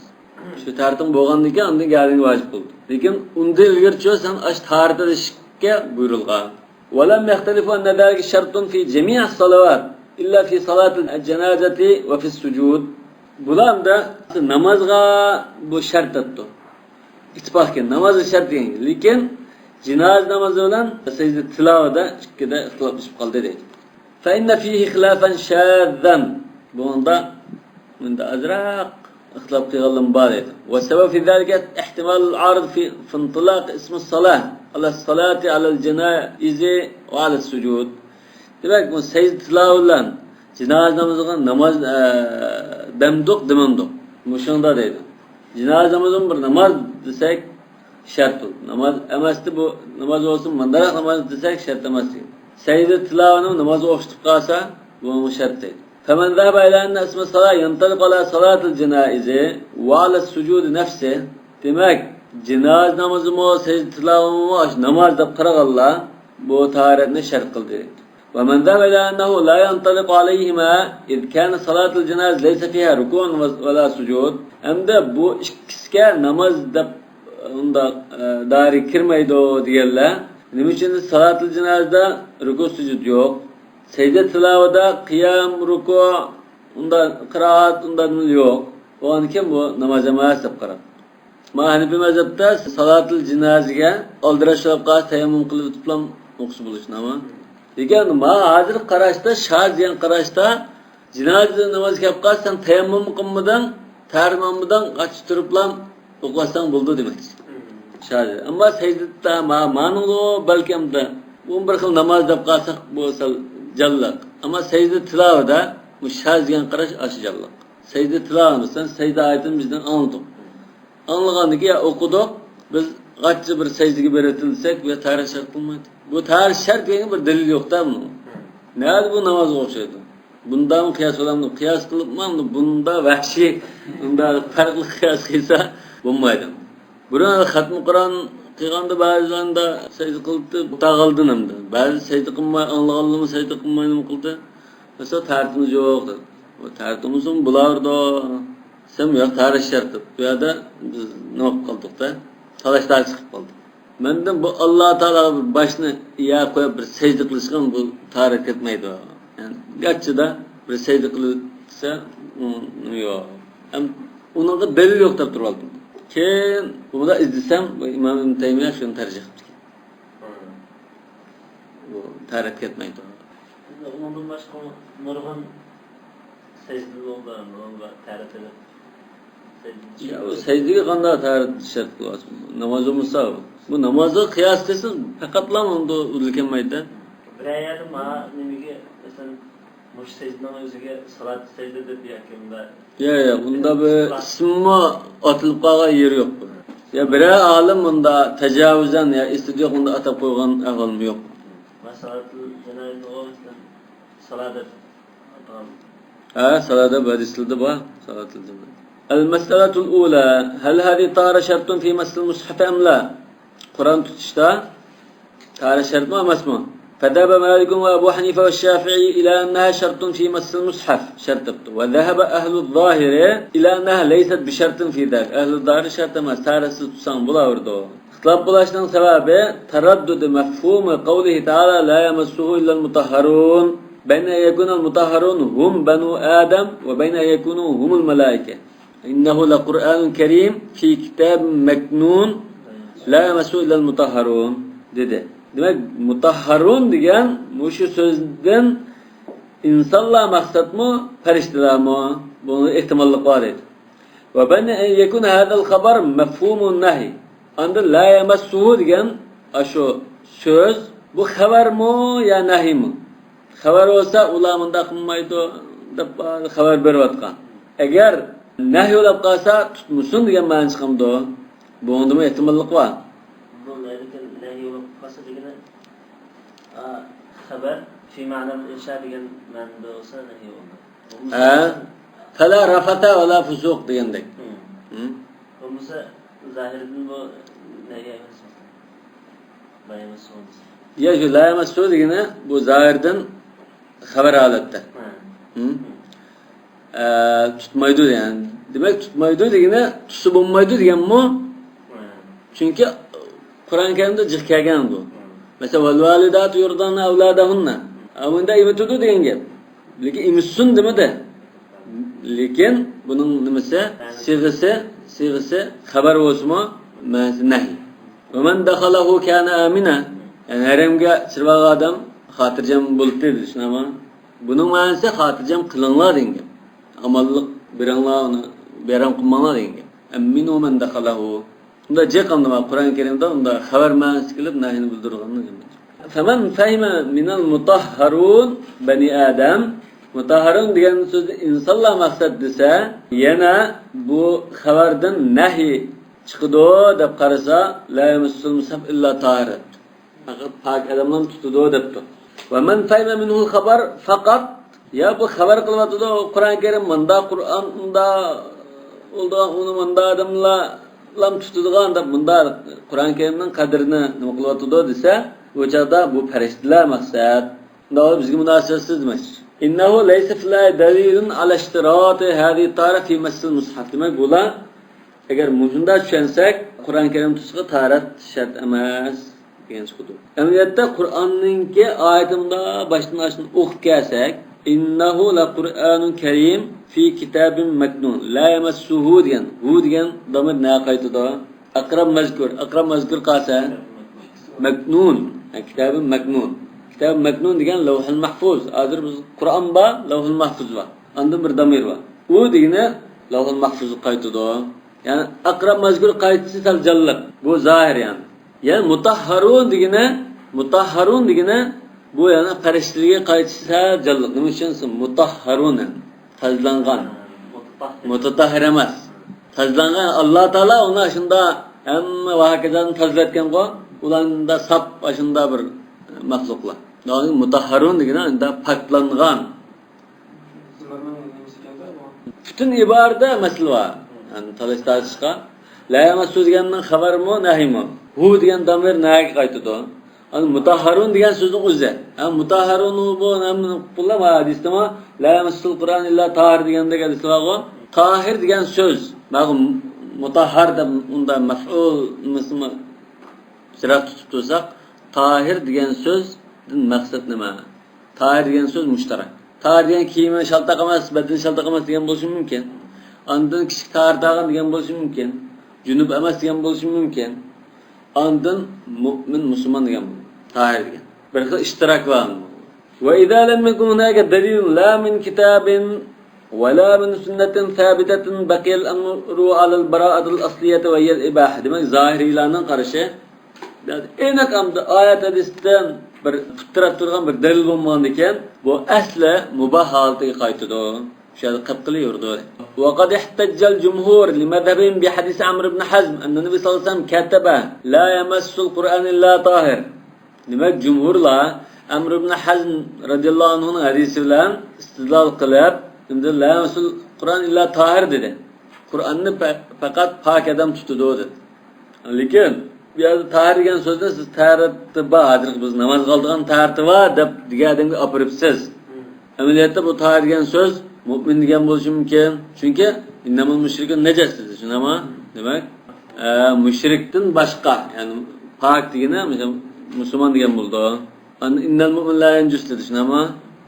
Shu tartin bo'lgandan keyin undan garing vacip bo'ldi. Lekin unda ilgari sen ash tartishga buyurilgan. وَلَمْ يَخْتَلِفُوا أَنَّ ذَلِكَ شَرْطٌ فِي جَمِيعِ الصَّلَوَاتِ إِلَّا فِي صَلَاةِ الْجَنَازَةِ وَفِي السُّجُودِ. Bularda namazga bu şart etdi. İttifak ki namazı şart değil. Lekin cenaze namazı olan secde tilavada ikkide ihtilaf düşüp kaldı deydi. فَاِنَّ فِيهِ خِلَافًا شَاذًا. Bunda azraq ihtilaf kıyalım var deydi. وَالسَّبَبْ فِي ذَلِكَ احتمال العارض في انطلاق اسم الصلاة على الصلاة على الجنائز وعلى السجود. Demek bu secde tilavından cenaze namazı namaz demduk demenduk. Bu şunda deydi. Cenaze namazın bir namaz desek şart olur. Namaz emesti bu namaz olsun mandarak namaz desek şart emesti. Secde tilavanın namazı okşutup kalsa bu şart değil. فَمَنْ ذَهَبَ اِلَى اَنَّ اسْمَ الصَّلَاةِ يَنْطَلِقَ عَلَى صَلَاةِ الْجَنَائِزِ وَعَلَى السُّجُودِ نَفْسِ. Demek cenaze namazı mı secde tilavı mı namaz da kırak Allah bu taharetine şart kıldı. وَمَنْ ذَهَبَ اِلَى أَنَّهُ لَا يَنْطَلِقُ عَلَيْهِمَا اِذْ كَانَ صَلَاةُ الْجَنَازِ لَيْسَ فِيهَا رُكُوعٌ وَلَا سُجُودٌ. Hem de bu ikisiga namaz da onda dair kirmeydi o diyorlar. Nima için salatul cenazede ruku sucud yok. Secde tilavada kıyam, ruku, onda kıraat, ondan yok. O an kim bu namaza muhaseb kırar. Ma Hanefi mezhepte salatul cenazege aldıraş olab teyemmüm kılıp tutlam okusu buluşun ama. Lekin ma hazır qarashda şart degan qarashda cenaze namaz kılib qalsan teyemmüm qilmadan tarmamdan qaçib turiblam o'qisang bo'ldi demak. Şart. Amma secdada ma'nulu balkimda bu bir xil namoz deb qalsak bo'lsa jallaq. Amma secde tilovada bu şart degan qarash ashjallaq. Secde tilovimisan secde oyatini bizdan anladik. Anlagandan keyin o'qidik. Biz qaçı bir secdege beretilsek ve tarih şart qilmaydi. Bu tarih şart degan bir dalil yo'q-da buni. Nerede bu namaz o'xshaydi? Bundan kıyas olamdı. Kıyas kılıpman bunda vahşi, bunda farklı kıyas kıysa bulmaydı. Burada Hatm-ı Kur'an kıyganda bazılarında secde kılıptı, tağıldın hem de. Bazı secde kılmay, anlağanlı mı secde kılmayını mı kıldı? Mesela tartımız yoktu. O tartımızın bulardı. Sen yok tarih şartı. Bu ya da biz ne kıldık da? Talaşlar çıkıp kaldık. Menden bu Allah Teala başını iya koyup bir secde kılışkan bu tarih etmeydi o. Yani gerçi de bir secde kılırsa yok. Hem onun da delil yok da duralım. Keyin bunu da izlesem İmam İbn Teymiye şunu tercih etti. Bu tarih etmeydi o.
Ondan başka nurgun secdeli oldular, onunla tarih edip.
Ya o secdege qanday tarih şart kılasın. Namazımızsa bu namazı kıyas kılsın fakatlam onda ülkenmeydi.
Bir ayarı ma nimaga mesela mush secdening o'ziga salat secde deb yakunda.
Ya bunda bir ismi atılıp qalgan yeri yok. Ya bir alim bunda tecavüzen ya istidiyor bunda atab qo'ygan ahvolim yo'q.
Masalatul janoza o'zida salat
Ha, salada hadislarda bor, salatul janoza. المسألة الأولى هل هذه طهارة شرط في مس المصحف أم لا؟ قرآن tutuşta طهارة شرط ما مسمى. فذهب مالك وأبو حنيفة والشافعي إلى أنها شرط في مس المصحف شرط. وذهب أهل الظاهر إلى أنها ليست بشرط في ذلك. أهل الظاهر شرط ما طهارة tutsan bulavurdu. İhtilaf bulaşının sebebi teraddüd mefhum kavlihi Teala la yemassuhu illa'l mutahharun. Beyne yekunul mutahharun hum benu Adem ve beyne yekunu humul melaike. İnnehu la Kur'anun Kerim fi kitab meknun la yemassu illa'l mutahharun dedi. Demek mutahharun degan şu sözden insanlar maksat mı, ferişteler mi? Bunun ihtimallık var edi. Ve ben yekun hadal haber mefhumun nahi. Anda la yemassuhu degan şu söz bu haber mi ya nahi mi? Haber olsa ulamında kılmaydı deb haber beriyotgan. Eğer nahi olab qalsa tutmusun degan ma'no chiqamdi. Bunda mı ihtimallik var?
bunun lekin nahi olib qolsa degani xabar fi ma'na insha degan ma'noda bo'lsa nahi bo'ladi.
Ha? Fala rafata wala fusuq degandek.
Bo'lmasa zahirdan bu nahi emas. Bayama so'z.
Ya şu la yemassu degani bu zahirdan xabar holatda. Tutmaydı yani. Demek tutmaydı degani tusi bo'lmaydi deganmi? Çünkü Kur'an-ı Kerim'de cih kelgan bu. Mesela vel validatu yurdana evladahunna. Amında imitudu degan gap. Lekin imissun demadi. Lekin bunun nimasi? Sig'isi xabar bo'lsa-mu, ma'nosi nahy. Va man dakhalahu kana amina. Yani haremga kirgan odam xotirjam bo'ldi dedi, shunami? Buning ma'nosi xotirjam qilinglar degan gap. Amallik biringlar uni bayram qilmanglar degan gap. Aminu man dakhalahu. Unda jeqamda Qur'on Karimda unda xabar ma'nosi qilib nahyni bildirganini. Faman fahima minal mutahharun bani Adam. Mutahharun degan so'z insonlar maqsad desa, yana bu xabardan nahy chiqdi deb qarasa, la yamassul musaf illa tahirat. Faqat pak odamlar tutdi debdi. Va man fahima minhu xabar faqat ya bu xabar qilyapti Qur'on Karim manda Qur'on unda oldigan uni manda odamlar lam tutadigan deb bunda Qur'on Karimning qadrini nima qilyapti desa, bu chaqda bu farishtalar maqsad. Unda bizga munosabatsiz emas. İnnehu leyse filahi delilun ala iştirati hadi tarif fi mesel mushaf. Demek bular eğer mujunda düşünsek Kur'an-ı Kerim tutsa tarat şart emas degan chiqdi. Emniyatda Qur'onninki oyatimda başdan aşın o'qib kelsak, innehu la Qur'anun karim fi kitabin maknun la yamassuhu degan. Hu degan damir ne qaytida? Aqrab mazkur qasa maknun, kitabin maknun. Kitab maknun degan Lavhul Mahfuz. Hozir biz Qur'on ba, Lavhul Mahfuz va. Anda bir damir va. U degani Lavhul Mahfuz qaytidi. Yani aqrab mazkur qaytisi sal jallab. Bu zahir yani. Yani mutahharun degani bu yani farishtalarga qaytisi sal jallab. Nima uchun mutahharun? Tazlangan. Mutatahhir emas. Tazlangan Allah Taala ona shunda hamma vahakadan tazlatgan-ku. Ularda sap ashunda bir mahluqlar. Yani mutahharun degani da paklangan. Bütün ibarada mesele var. Yani talashtarishqa la yamassu deganning xabar mo nahy mo. Hu degan damir nahy qaytadi. Yani mutahharun degan so'zning o'zi. Yani mutahharun bu bular hadisda la yamassul Qur'an illa tahir deganda hadislar tahir degan so'z. Bag'im mutahhar da unda maf'ul mismi siraf tutib tursak tahir degan so'zdan maqsad nima? Tahir degan so'z mushtarak. Tahir degan kiyimi shaltaq emas, badin shaltaq emas degan bo'lishi mumkin. Ondan kichik tahir tag'in degan bo'lishi mumkin. Junub emas degan bo'lishi mumkin. Ondan mu'min musulmon degan tahir degan. Bir xil ishtirak bor. Va idza lam yakun hunaka dalilun la min kitabin wa la min sunnatin thabitatin baqiya al-amru ala al-bara'ati al-asliyati wa hiya al-ibaha. Demak zahiriylarning qarashi enak amda ayet hadisdan bir fitrat turgan bir dalil bo'lmagan ekan, bu asli mubah holatiga qaytadi. Şöyle qilib yurdi. Wa qad ihtajja al-jumhur li madhhabin bi hadis Amr ibn Hazm anna Nabiy sallallohu alayhi vasallam kataba la yamassu al-Qur'an illa tahir. Demak jumhurlar Amr ibn Hazm radhiyallohu anhuning hadisi bilan istidlol qilib, endi la yamassu al-Qur'an illa tahir dedi. Qur'onni faqat pok odam tutadi dedi. Lekin bu yerda tahir degan so'zni siz taharatni hozir biz namoz qildigan taharati bor deb deganingga opiribsiz. Amaliyotda bu tahir degan so'z mu'min degan bo'lishi mumkin. Chunki innamal mushrikun najas dedi. Shunami? Demak, mushrikdan boshqa, ya'ni pok degani musulmon degan bo'ldi. Innal mu'min la yanjus dedi. Shunami?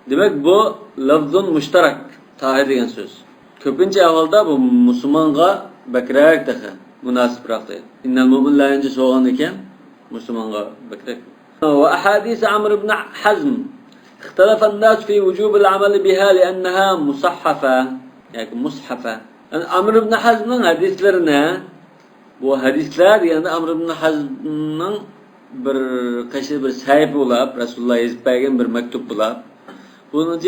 Demak, bu lafzun mushtarak tahir degan so'z. Ko'pincha ahvolda bu musulmonga bakrak taqa munosibroq deydi. Innal mu'min la yanjus bo'lgan ekan, musulmonga bakrak. Va ahadis Amr ibn Hazm اختلف الناس في وجوب العمل بها لأنها مصحفة يعني مصحفة. Amr ibn Hazm'ın hadislerine bu hadisler yani Amr ibn Hazm'ın bir kaşı bir sayfa olab Resulullah yazıp bergen bir mektup olab bunu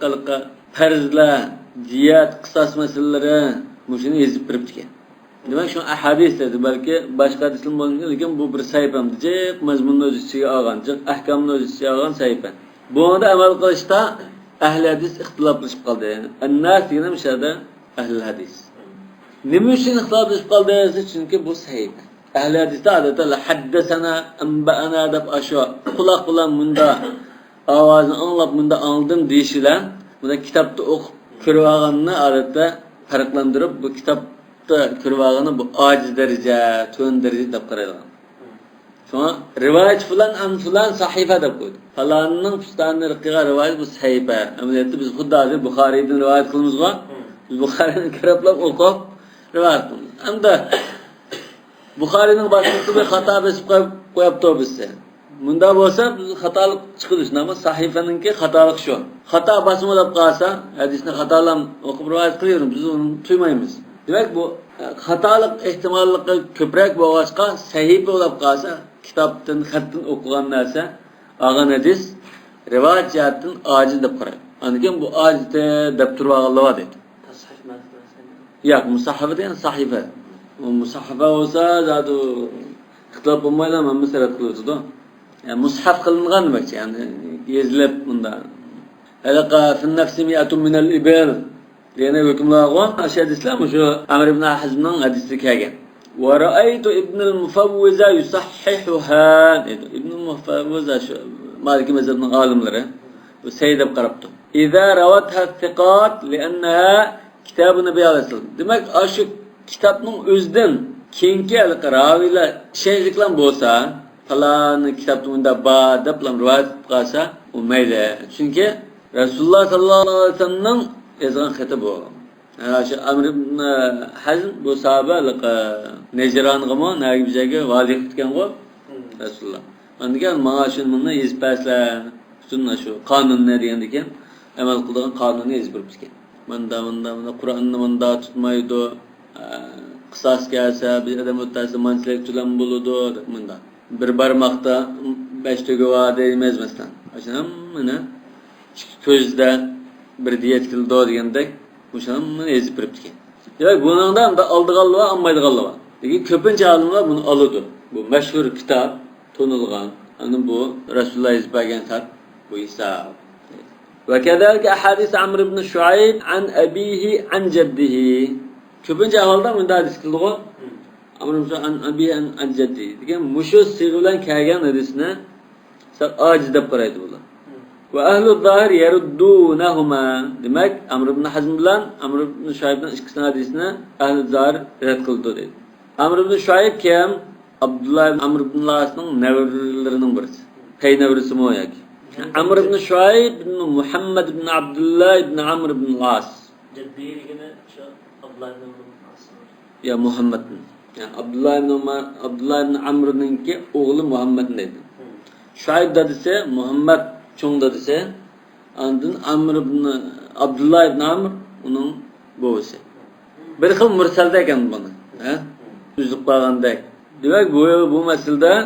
qalqa farzlar, jihad, qisas meseleleri muşunu yazıp beribdi ekan. Demak şu ahadis dedi balki boshqa hadislar bo'lgan lekin bu bir sayfam deb mazmunni o'z ichiga olgan, ahkamni o'z ichiga olgan sayfa. Bunda amal qilishda ahli hadis ixtiloflashib qoldi. An-nas degan mishada ahli hadis. Nima uchun ixtiloflashib qoldi? Chunki bu sahih. Ahli hadisda odatda haddasana, anba'ana deb asho quloq bilan bunda ovozini anglab bunda angladim deyishilar, bunda kitobda o'qib ko'rib olganni odatda farqlantirib bu kitobda ko'rib olganni bu ojiz daraja, to'n daraja deb qaraydilar. Şuna rivayet falan an falan sahife de koydu. Falanın pustanı rıkkıga rivayet bu sahife. Ameliyatı biz Huddazi Bukhari'den rivayet kılımız var. Biz Bukhari'nin kiraplap okup rivayet kılımız. Hem de Bukhari'nin başlıklı bir hata besip koyup da bizse. Bunda olsa hatalık çıkılışın ama sahifeninki hatalık şu. Hata basım olup kalsa, hadisini hatalan okup rivayet kılıyorum, biz onu duymayımız. Demek bu hatalık ihtimallıkı köprek bu ağaçka sahife olup kalsa, kitaptan, hattın okugan narsa, ağan hadis, rivayet cihattan acil de koyar. Anladım bu acilde depturu ağalığa dedi.
Tasahif metnesi.
Ya musahhafe değil, sahife. O musahhafe olsa zaten kitap olmayla ama mesele kılıyordu. Yani mushaf kılıngan demek yani yazılıp bunda. Halaka fi nefsi mi'atun min al-ibil diyene hükümler var. Aşağı İslam şu Amr ibn Hazm'ın hadisi kâgen. Ve ra'aytu İbn al-Mufavviza yusahhihuha. İbn al-Mufavviza şu Maliki mezhebinin alimleri bu seydep qaraptı. İza ravatha thiqat li'annaha kitab-ı Nebi Aleyhisselam. Demek aşı kitapның özden kengki raviler şeyliklan bolsa falan kitapında ba deplam rivayet qasa umayda. Çünkü Resulullah sallallahu aleyhi ve sellem'nin yazgan xati bu. Yani Amr ibn Hazm bu sahabelik Necran gımı nagi bizaga vali etken go Resulullah. Andigan mağa şununla izpasla şunna şu kanun ne degan ekan amal qilgan qonunni ezib beribdi. Manda Qur'onni manda tutmaydi. Qisas kelsa bir adam o'tasi manchilik tulan bo'ladi manda. Bir barmoqda 5 to'ga va'da emas masalan. O'shanam mana ko'zda bir diyet qildi degandek o'shanam ezib beribdi. Yo'q buningdan da oldiganlar olmaydiganlar bor. Lekin ko'pincha olimlar buni oladi. Bu mashhur kitob tonilgan. Ana bu Rasululloh ezib bergan xat bu hisob. وكذلك أحاديث عمرو بن شعيب عن أبيه عن جده. Köpünce ahvalda bunda hadis kıldığı Amr ibn an abi an jaddi. Degan mushu sig'bilan kelgan hadisni aciz deb qaraydi bular. Ve ahlu zahir yeruddunahuma. Demek Amr ibn Hazm bilan Amr ibn Shuayb'dan ikkisini hadisini ahlu zahir rad qildi dedi. Amr ibn Shuayb kim? Abdullah ibn Amr ibn Las'ning nevaralarining birisi. Pey nevarasi mo yoki. Amr ibn Shuayb ibn Muhammad ibn Abdullah ibn Amr ibn Las.
Jaddi degani shu Abdullah ibn
Ya Muhammed. Yani Abdullah ibn Amr'ninki oğlu Muhammed dedi. Şuayb dediyse Muhammed çoğun dediyse andın Abdullah ibn Amr onun babası. Bir xil mursal'dayken bana. Üzlük bağlandak. Demek bu meselede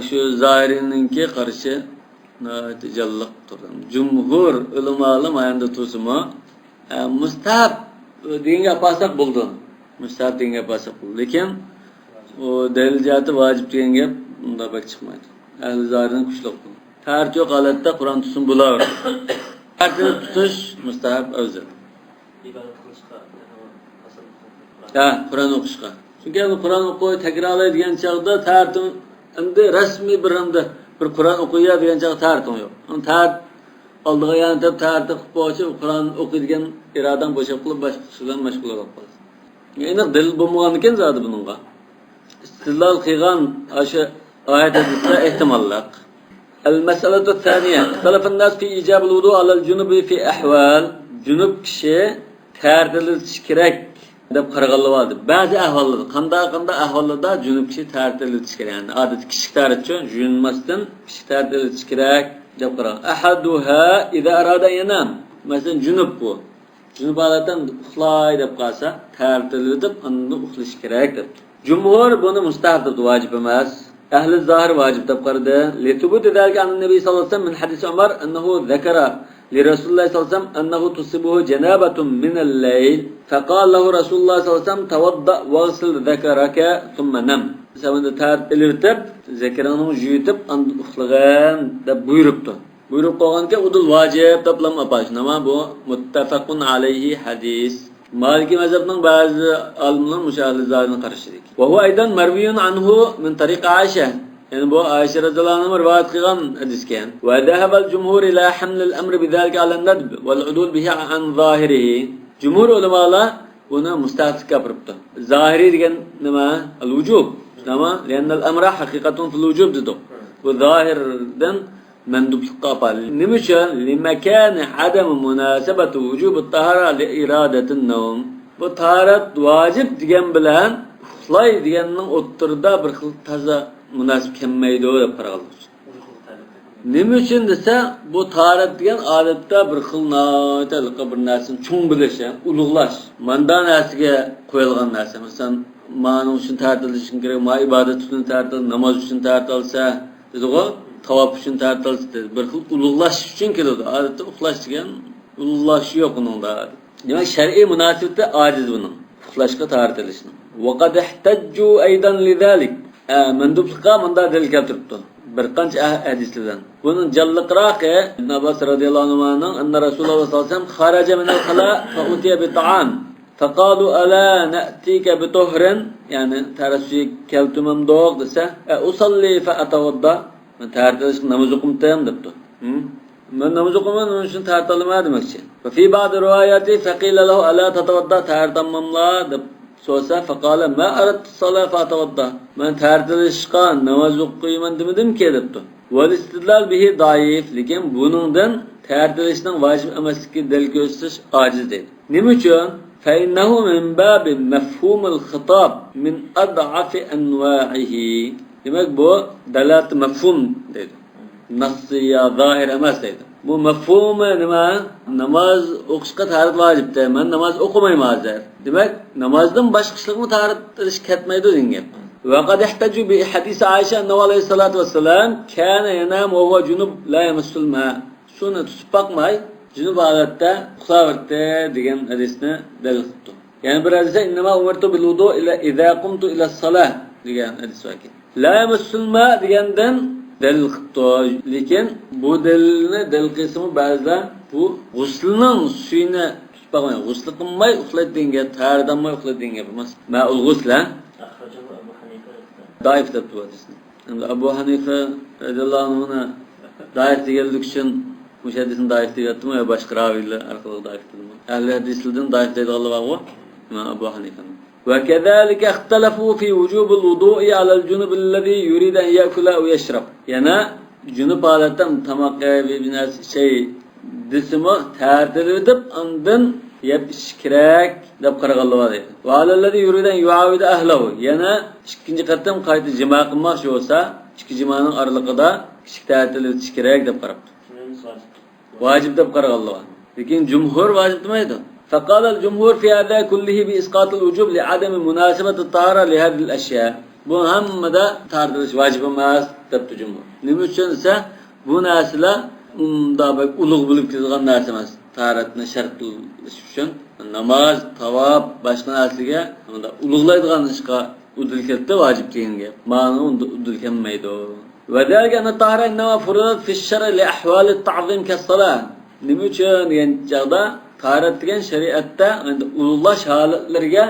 şu zahirininki karşı tijallık turdan. Cumhur ulamalı ayında tusumu mustahab denge pasak buldu. Mustahab denge pasak buldu. Lekin o delil cihati vacip degan gap bunda bak chiqmaydi. Ahli zahirining kuchliq bu. Tartib yo'q holatda Qur'on tutsin bo'laveradi. Tartib tutish mustahab afzal.
ibodat qilishga asl.
Qur'on o'qishga. Chunki Qur'on o'qiy takrorlaydigan chog'da tartib endi rasmiy bir Qur'on o'qiyadigan chog'da tartib yo'q. Tartib oldiga yanitib tartib qilib qo'yib Qur'on o'qiydigan irodam bo'shab qilib boshqa ish bilan mashg'ul bo'lib qoladi. Aniq dalil bo'lmagan ekan zodi buningga. İstilal qilgan o'sha oyat hadisda ehtimollar. Al-mas'alatu thaniya, ikhtalafa an-nas fi ijab al-wudu' ala al-junubi fi ahwal. Junub kishi tartilishi kerak deb qaraganlar bor. Ba'zi ahvollarda, qanday ahvollarda junub kishi tartilishi kerak. Yani odat kishi tartilishi yunmasdan kishi tartilishi kerak deb qaragan. Ahaduha idza arada yanam. Masalan junub bu. Junub holatdan uxlay deb qolsa, tartilib unda uxlash kerak deb. Jumhur buni mustahab deb vojib emas. Ahli zahir vojib deb qaradi. Litubut dalika an nabiy sallallohu alayhi vasallam min hadis Umar annahu zakara li Rasulullah sallallahu alayhi vasallam annahu tusibuhu janabatun min al-layl faqala lahu Rasulullah sallallahu alayhi vasallam tawadda waghsil zakaraka thumma nam. Sabanda tartilib zakarani yutib anda uxlagan deb buyuribdi. Buyruq qo'yganki udul vojib deb lam apash. Nima bu? Muttafaqun alayhi hadis. Maliki mezhebinin bazı alimler müşahidlerini karıştırdık. Ve hu aydan marviyun anhu min tariq Aişe. Yani bu Aişe radhiyallahu anha rivayet kılan hadisken. Ve zahaba cumhur ila haml al-amr bizalika ala nadb vel udul bihi an zahirihi. Cumhur ulemalar buna mustahab kapırıptı. Zahiri degen nima? Al-vujub. Tamam. Lennel emra hakikatun fil vücub dedik. Bu zahirden menduplik kapal. Nima uchun? Limakani adam munasabati vücub tahara li iradetin nawm. Bu taharat vacib degan bilan uxlay deganning o'ttirida bir xil toza munosib kelmaydi deb qaraldi. Nima uchun desa, bu taharat degan odatda bir xil noyatalik bir narsani cho'ng bilish, ulug'lash. Manda narsaga qo'yilgan narsa. Masalan, ma'no uchun tartilish kerak, ma ibodat uchun tartil, namoz uchun tartilsa, dedi-ku, tavob uchun tartilsa, bir xil ulug'lash uchun keladi. Odatda uxlash degan ulug'lash yo'q uningda. Demak, shar'iy munosabatda ojiz buning. Uxlashga tartilishning. Wa qad ihtajju aydan lidalik. Mandublikqa manda dalil keltiribdi. Bir qancha hadislardan. Bunun jalliqroqi Ibn Abbas radhiyallohu anhuning anna Rasululloh sallallohu alayhi vasallam kharaja min al-khala fa utiya bi ta'am. Faqalu ala na'tika bi tuhrin, yani tarassuy keltumam do'q desa, usalli fa atawadda. Men tartilish namoz o'qimtam debdi. Men namoz o'qiman, onun uchun tartilma demoqchi. Va fi ba'd rivoyati faqila lahu ala tatawadda tartamamla deb so'sa faqala ma aradtu salat fa atawadda. Men tartilishqa namoz o'qiyman demadimki debdi. Val istidlal bihi zaif, lekin buningdan tartilishning vojib emasligi dalil ko'rsatish ojiz deydi. Nima uchun? Fa innahu min babi mafhumul khitab min ad'afi anwa'ihi. Demak bu dalat mafhum deydi. Nasya zahir emas deydi. Bu mafhumi nima? Namoz o'qishga taharat vojibda. Men namoz o'qimayman hozir. Demak, namozdan boshqa ishlarni taharat qilish ketmaydi degan gap. Wa qad ihtaju bi hadis Aisha annahu alayhi salatu vassalam kana yanam wa huwa junub la yamassul ma. Shuni tutib bakmay, junub holatda uxlaverdi degan hadisni dalil qildi. Yani bir hadisda innama umirtu bil wudu ila idza qumtu ila as-salah degan hadis var. La yamassul ma degandan dalil qildi. Lekin bu dalilni dalil qilsa ba'zilar bu g'uslning suyini tutib bakmay, g'usl qilmay uxlaydi degan, tardanmay uxlaydi degan gap emas. Ma'ul ghusla daif deb hadisni. Endi Abu Hanifa radhiyallohu anhu daif deganlik uchun bu hadisni daif deyaptimi yo boshqa raviylar orqali daif dedimi? Ahli hadislardan daif deydiganlar bormi? Abu Hanifa. Wa kadhalika ikhtalafu fi wujub al-wudu'i 'ala al-junub alladhi yurid an ya'kula wa yashrab. Yana junub holatda tamoq yeb şey disimi tartilib ondan yeb ichish kerak deb qaraganlar bor edi. Va alladhi yurid an yu'awida ahlihi. Yana ikkinchi qatam qayta jima qilmoqchi bo'lsa, ikki jimaning oralig'ida kichik tartilib ichish kerak deb qarabdi. Vacib deb qaraganlar. Lekin jumhur vacib demaydi. فقال الجمهور في هذا كله بإسقاط الوجوب لعدم مناسبة الطهارة لهذه الأشياء. Bu hammada tartilish vacib emas debdi jumhur. Nima uchun esa bu narsalar unda ulug' bo'lib kelgan narsa emas. Taharatni shart qilish uchun namoz, tavob, boshqa narsaga unda ulug'laydigan ishga udil keldi vacib degan gap. Ma'no unda udil kelmaydi. Va dalga tahara inma furidat fi ash-shar' li ahwal at-ta'zim kas-salah. Nima uchun degan chaqda taharat degan shariatda ulug'lash holatlariga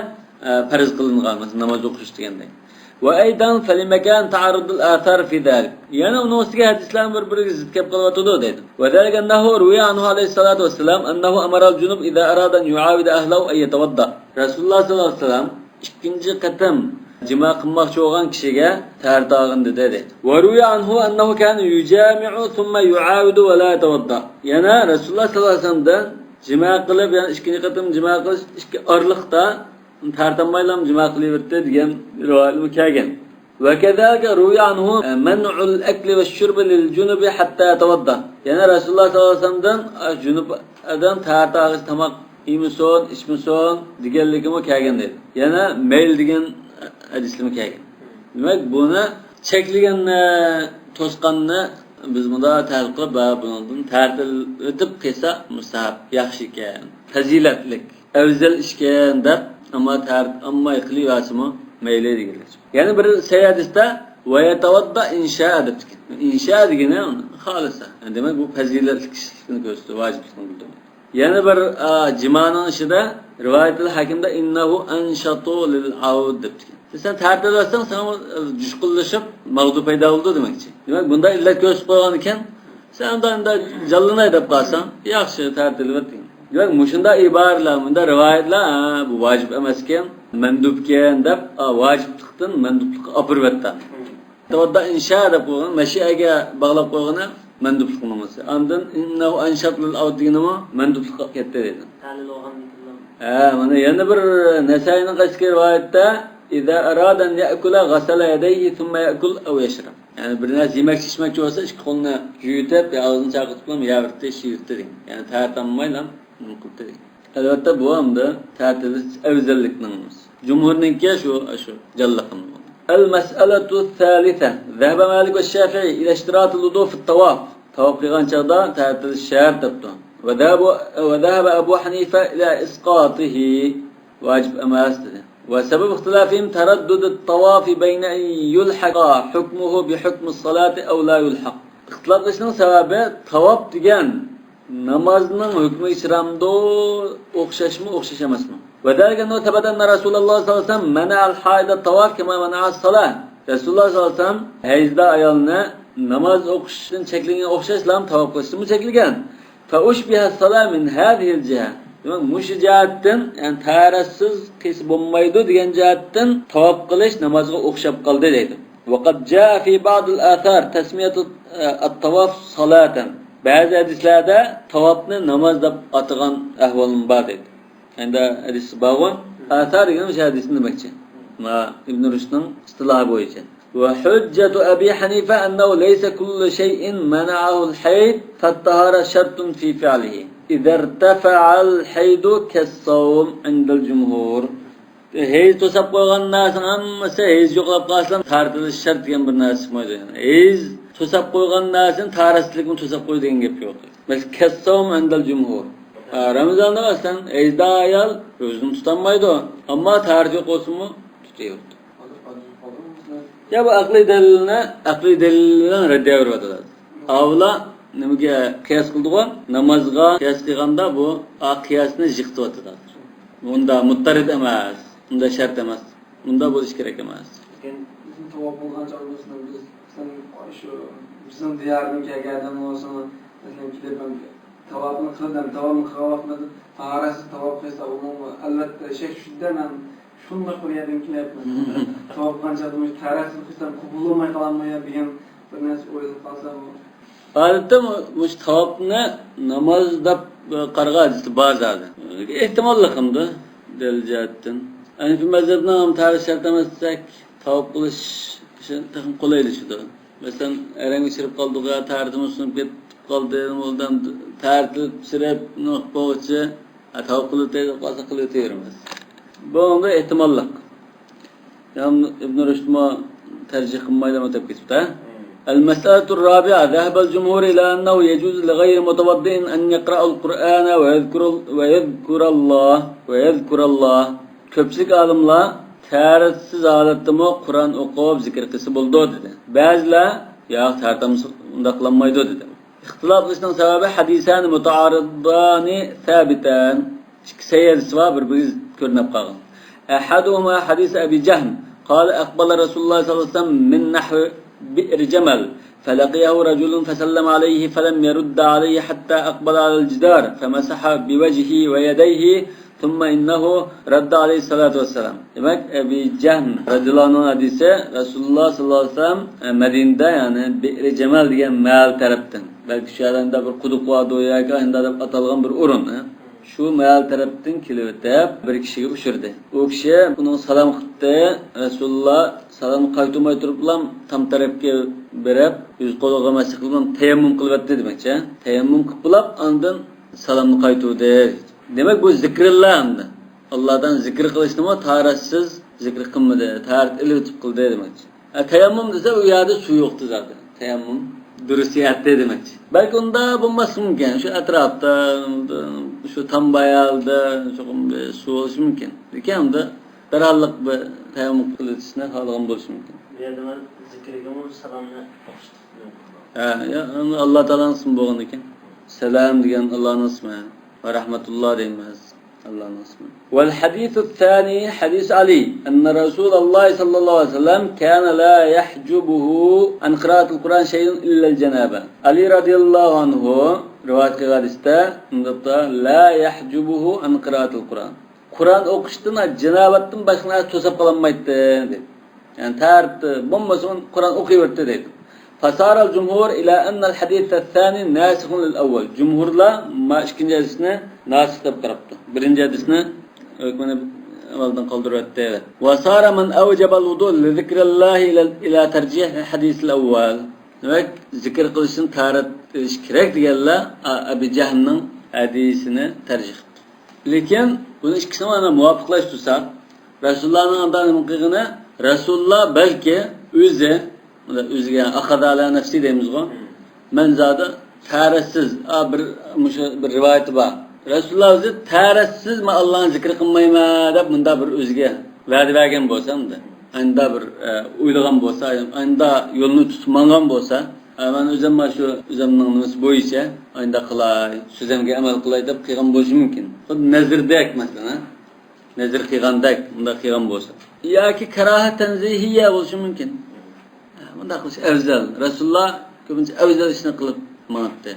farz qilingan, masalan namoz o'qish degandek. Va aydan falimakan ta'arrud al-athar fi dalik. Yana uning ustiga hadislar bir-biriga zid kelib qolyotdi deydi. Va dalika annahu ruya anhu alayhi salatu vassalam annahu amara al-junub idza arada an yu'awida ahlahu ay yatawadda. Rasululloh sallallohu alayhi vasallam ikkinchi qatam jima qilmoqchi bo'lgan kishiga taharat olgandi dedi. Va ruya anhu annahu kana yujami'u thumma yu'awidu va la yatawadda. Yana Rasululloh sallallohu alayhi vasallamdan jima qilib, yani ikkinchi qatam jima qilish ikki orliqda tartanmaylam jima qilaverdi degan rivoyat kelgan. Va kadalika ruya anhu man'ul akli va shurbi lil junubi hatta yatawadda. Yani Rasululloh sallallohu alayhi vasallamdan junubdan tartag'ish tamoq yemison, ichmison deganligimi kelgan dedi. Yana mayl degan hadislar kelgan. Demak, buni cheklaganni, to'sqanni biz bunda talqib va bundan tartilib qilsa mustahab, yaxshi ekan, fazilatlik, afzal ishkan deb amma amma qilyapsizmi mayli deganlar. Ya'ni bir hadisda va yatawadda insha deb chiqdi. Insha degani xolisa. Demak bu fazilatlik ishni ko'rsatdi, vojiblikni bildiradi. Yana bir jimaning ishida rivoyatul hakimda innahu anshatu lil aud deb chiqdi. Sen tartilsang sen jushqullashib mavzu paydo bo'ldi demakchi. Demak bunda illat ko'rsatib qo'ygan ekan, sen unda jallanay deb qolsang, yaxshi tartilib o'ting. Demek muşunda ibarlar, bunda rivayetler bu vacip emasken, mendupken dep vaciplikten mendupluk apırvettan. Tavada inşa edip koygan, meşiyege bağlap koygana mendupluk olması. Andın innehu anşatlıl avdinimi mendupluk kette dedi.
Talil olgan
Mana yana bir Nesai'nin kaçki rivayette İza aradan ya'kula gasala yadayhi thumma ya'kul aw yashrab. Yani bir narsa yemek içmek olsa iki kolunu yuyutup ya ağzını çakıtıp yavrıtı şiirtirin. Yani tartanmayla mümkün değil. Elbette bu anda tartılış evzelliklerimiz. Cumhurninki şu callakın. El-mes'eletu thalitha. Zehbe Malik ve Şafii ila iştiratul wudu fi't tavaf. Tavaf kılgan çağda tartılış şart yaptı. Ve zehbe Ebu Hanife ila isqatihi. Vacip emas dedi. وسبب اختلافهم تردد الطواف بين أن يلحق حكمه بحكم الصلاة أو لا يلحق. İhtilaflaşının sebebi tavaf diyen namazının hükmü İslam'da okşaş mı okşaşamaz mı? Ve derken o tebeden Resulullah sallallahu aleyhi ve sellem mena'al haide tavaf kema mena'as salah. Resulullah sallallahu aleyhi ve sellem heyzda ayalına namaz okşaşın çekilgen okşaşlam tavaf kılıştı mı çekilgen? Fe uşbiha salah min hâzihil cihe. Demek muş cihatten yani taharatsız kesip olmaydı diyen cihatten tavaf kılış namazga okşap kaldı dedi. وَقَدْ جَاءَ فِي بَعْضِ الْآثَارِ تَسْمِيَةُ التَّوَافِ صَلَاةً. Bazı hadislerde tavafını namazda atıgan ahvalın var dedi. Yani da hadisi bağın athar demiş hadisini demekçi. İbn Rüşd'ün istilahı boyunca. وحجة أبي حنيفة أنه ليس كل شيء منعه الحيض فالطهارة شرط في فعله إذا ارتفع الحيض كالصوم عند الجمهur. Heyz tosap koygan narsın hammasi heyz yoklap kalsam tartılış şart diyen bir narsa çıkmaydı yani. Heyz tosap koygan narsın tarasızlıkını tosap koy diyen gep yok. Mesela kessavm endel cumhur. Ramazan'da kalsan heyzde ayal özünü tutanmaydı o. Ama tarih yok olsun mu? Tutuyordu. Ya bu akli deliline reddiye vermediler. Avla nimge kıyas kıldığı namazga kıyas kılganda bu kıyasını jıktı atılar. Bunda muttarid emez, bunda şart emez, bunda bu iş gerek emez.
Bizim tavaf olgan çağımızda bizim diyarının gelgenden olsun, mesela gidip ben tavafını kıldım, tavafını kılamadım, taharasız tavaf kıysa olmamı, elbette şüdden şunda koyadım ki ne yapmadım. Tavaf kançadım, taharasız kıysam kubullamaya kalanmaya diyen bir nesi oyunu kalsam.
Adette bu tavafını namazda karga hadisi bazı adı. İhtimallakımdı delcaattin. Yani bir mezhebden tarih şart emezsek tavaf kılış takım kolaylaşıdı. Mesela eren geçirip kaldık ya tarihimi sunup gitip kaldı oradan tarih sürep boğuşu tavaf kılıp fazla kılıp diyoruz. Bu onda ihtimallak. Yani İbn Rüşd'ma tercih kılmayla mı gitmişti. المسألة الرابعة ذهب الجمهور إلى أنه يجوز لغير متوضئ أن يقرأ القرآن ويذكر الله. Köpçülük alimler tarihsiz halatda mı Kur'an okuyup zikir kısı buldu dedi. Bazılar ya tartamız undaklanmaydı dedi. İhtilaflısının sebebi hadisani mutaaridani thabitan. Seyyedisi var bir körünüp kalın. Ahaduhuma hadis Ebi Cehm. قال أقبل رسول الله صلى الله عليه وسلم من نحو بئر جمل فلقيه رجل فسلم عليه فلم يرد عليه حتى أقبل على الجدار فمسح بوجهه ويديه ثم إنه رد عليه الصلاة والسلام. Demek Ebi Cehm radıyallahu anh hadisi Resulullah sallallahu aleyhi ve sellem Medine'de yani Bi'r Cemal diyen meal taraftan. Belki şu yerinde bir kuduk vardı ya ki atalgan bir urun. Şu meal taraftan kilitip bir kişiye uçurdu. O kişi bunun salam kıttı. Resulullah salam kaytumay turuplam tam tarafga berip yüz koluğa masih kılgan teyemmüm kılvetdi demekçe. Teyemmüm kıpılap andın salamını kaytudu. Demek bu zikrillah andı. Allah'tan zikir kılıştı mı taharatsız zikir kılmadı. Taharat ilgitip kıldı demekçe. Teyemmüm dese o yerde su yoktu zaten. Teyemmüm dürüsiyatte demekçe. Belki onda bulması mümkün. Şu etrafta, şu tam bayalda su oluşu mümkün. Diken de darallık bir teyemmüm kılışına halıgan buluşu mümkün.
Bir yerde ben zikrediğimin salamını okşatıyorum.
Ya Allah Teala'nın ismi boğan diken. Selam diyen Allah'ın ismi. Ve rahmetullah denmez. Allah'ın ismi. Vel hadithu thani hadis Ali. Enne Resulullah sallallahu aleyhi ve sellem kâne la yahcubuhu an kıraatul Kur'an şeyin illel cenâbe. Ali radıyallahu anhu Rivayet qilgan hadisda unda la yahjubuhu an qiraatil Qur'an. Qur'on o'qishdan jinobatdan boshqa narsa to'sab qolmaydi dedi. Yani tartib bo'lmasin Qur'on o'qiyverdi dedi. Fasara al-jumhur ila anna al-hadith ath-thani nasikhun lil-awwal. Jumhurlar ma ikinci hadisni nasikh deb qarabdi. Birinchi hadisni hukmini avvaldan qoldiryapti. Wa sara man awjaba al-wudu li zikrillah ila tarjih hadis al-awwal. Demek zikr qilishni tarat qilish kerak deganlar Abi Jahlning hadisini tarjih. Lekin buni ikkisini mana muvofiqlash tursak, Rasulullohning ondan nima qilgani, Rasululloh balki o'ziga aqadala nafsi deymiz-ku. Men zada tarassiz bir rivoyat bor. Rasululloh o'zi tarassiz men Allohni zikr qilmayman deb bunda bir o'ziga va'da bergan bo'lsa-da, anda bir o'ylagan bo'lsa, anda yo'lni tutmagan bo'lsa, men o'zimning nimasi bo'yicha anda qilay, so'zimga amal qilay deb qilgan bo'lishi mumkin. Xuddi nazrdek masalan, nazr qilgandek bunda qilgan bo'lsa. Yoki karahat tanzihiyya bo'lishi mumkin. Bunda qilish afzal. Rasululloh ko'pincha afzal ishni qilib maqtdi.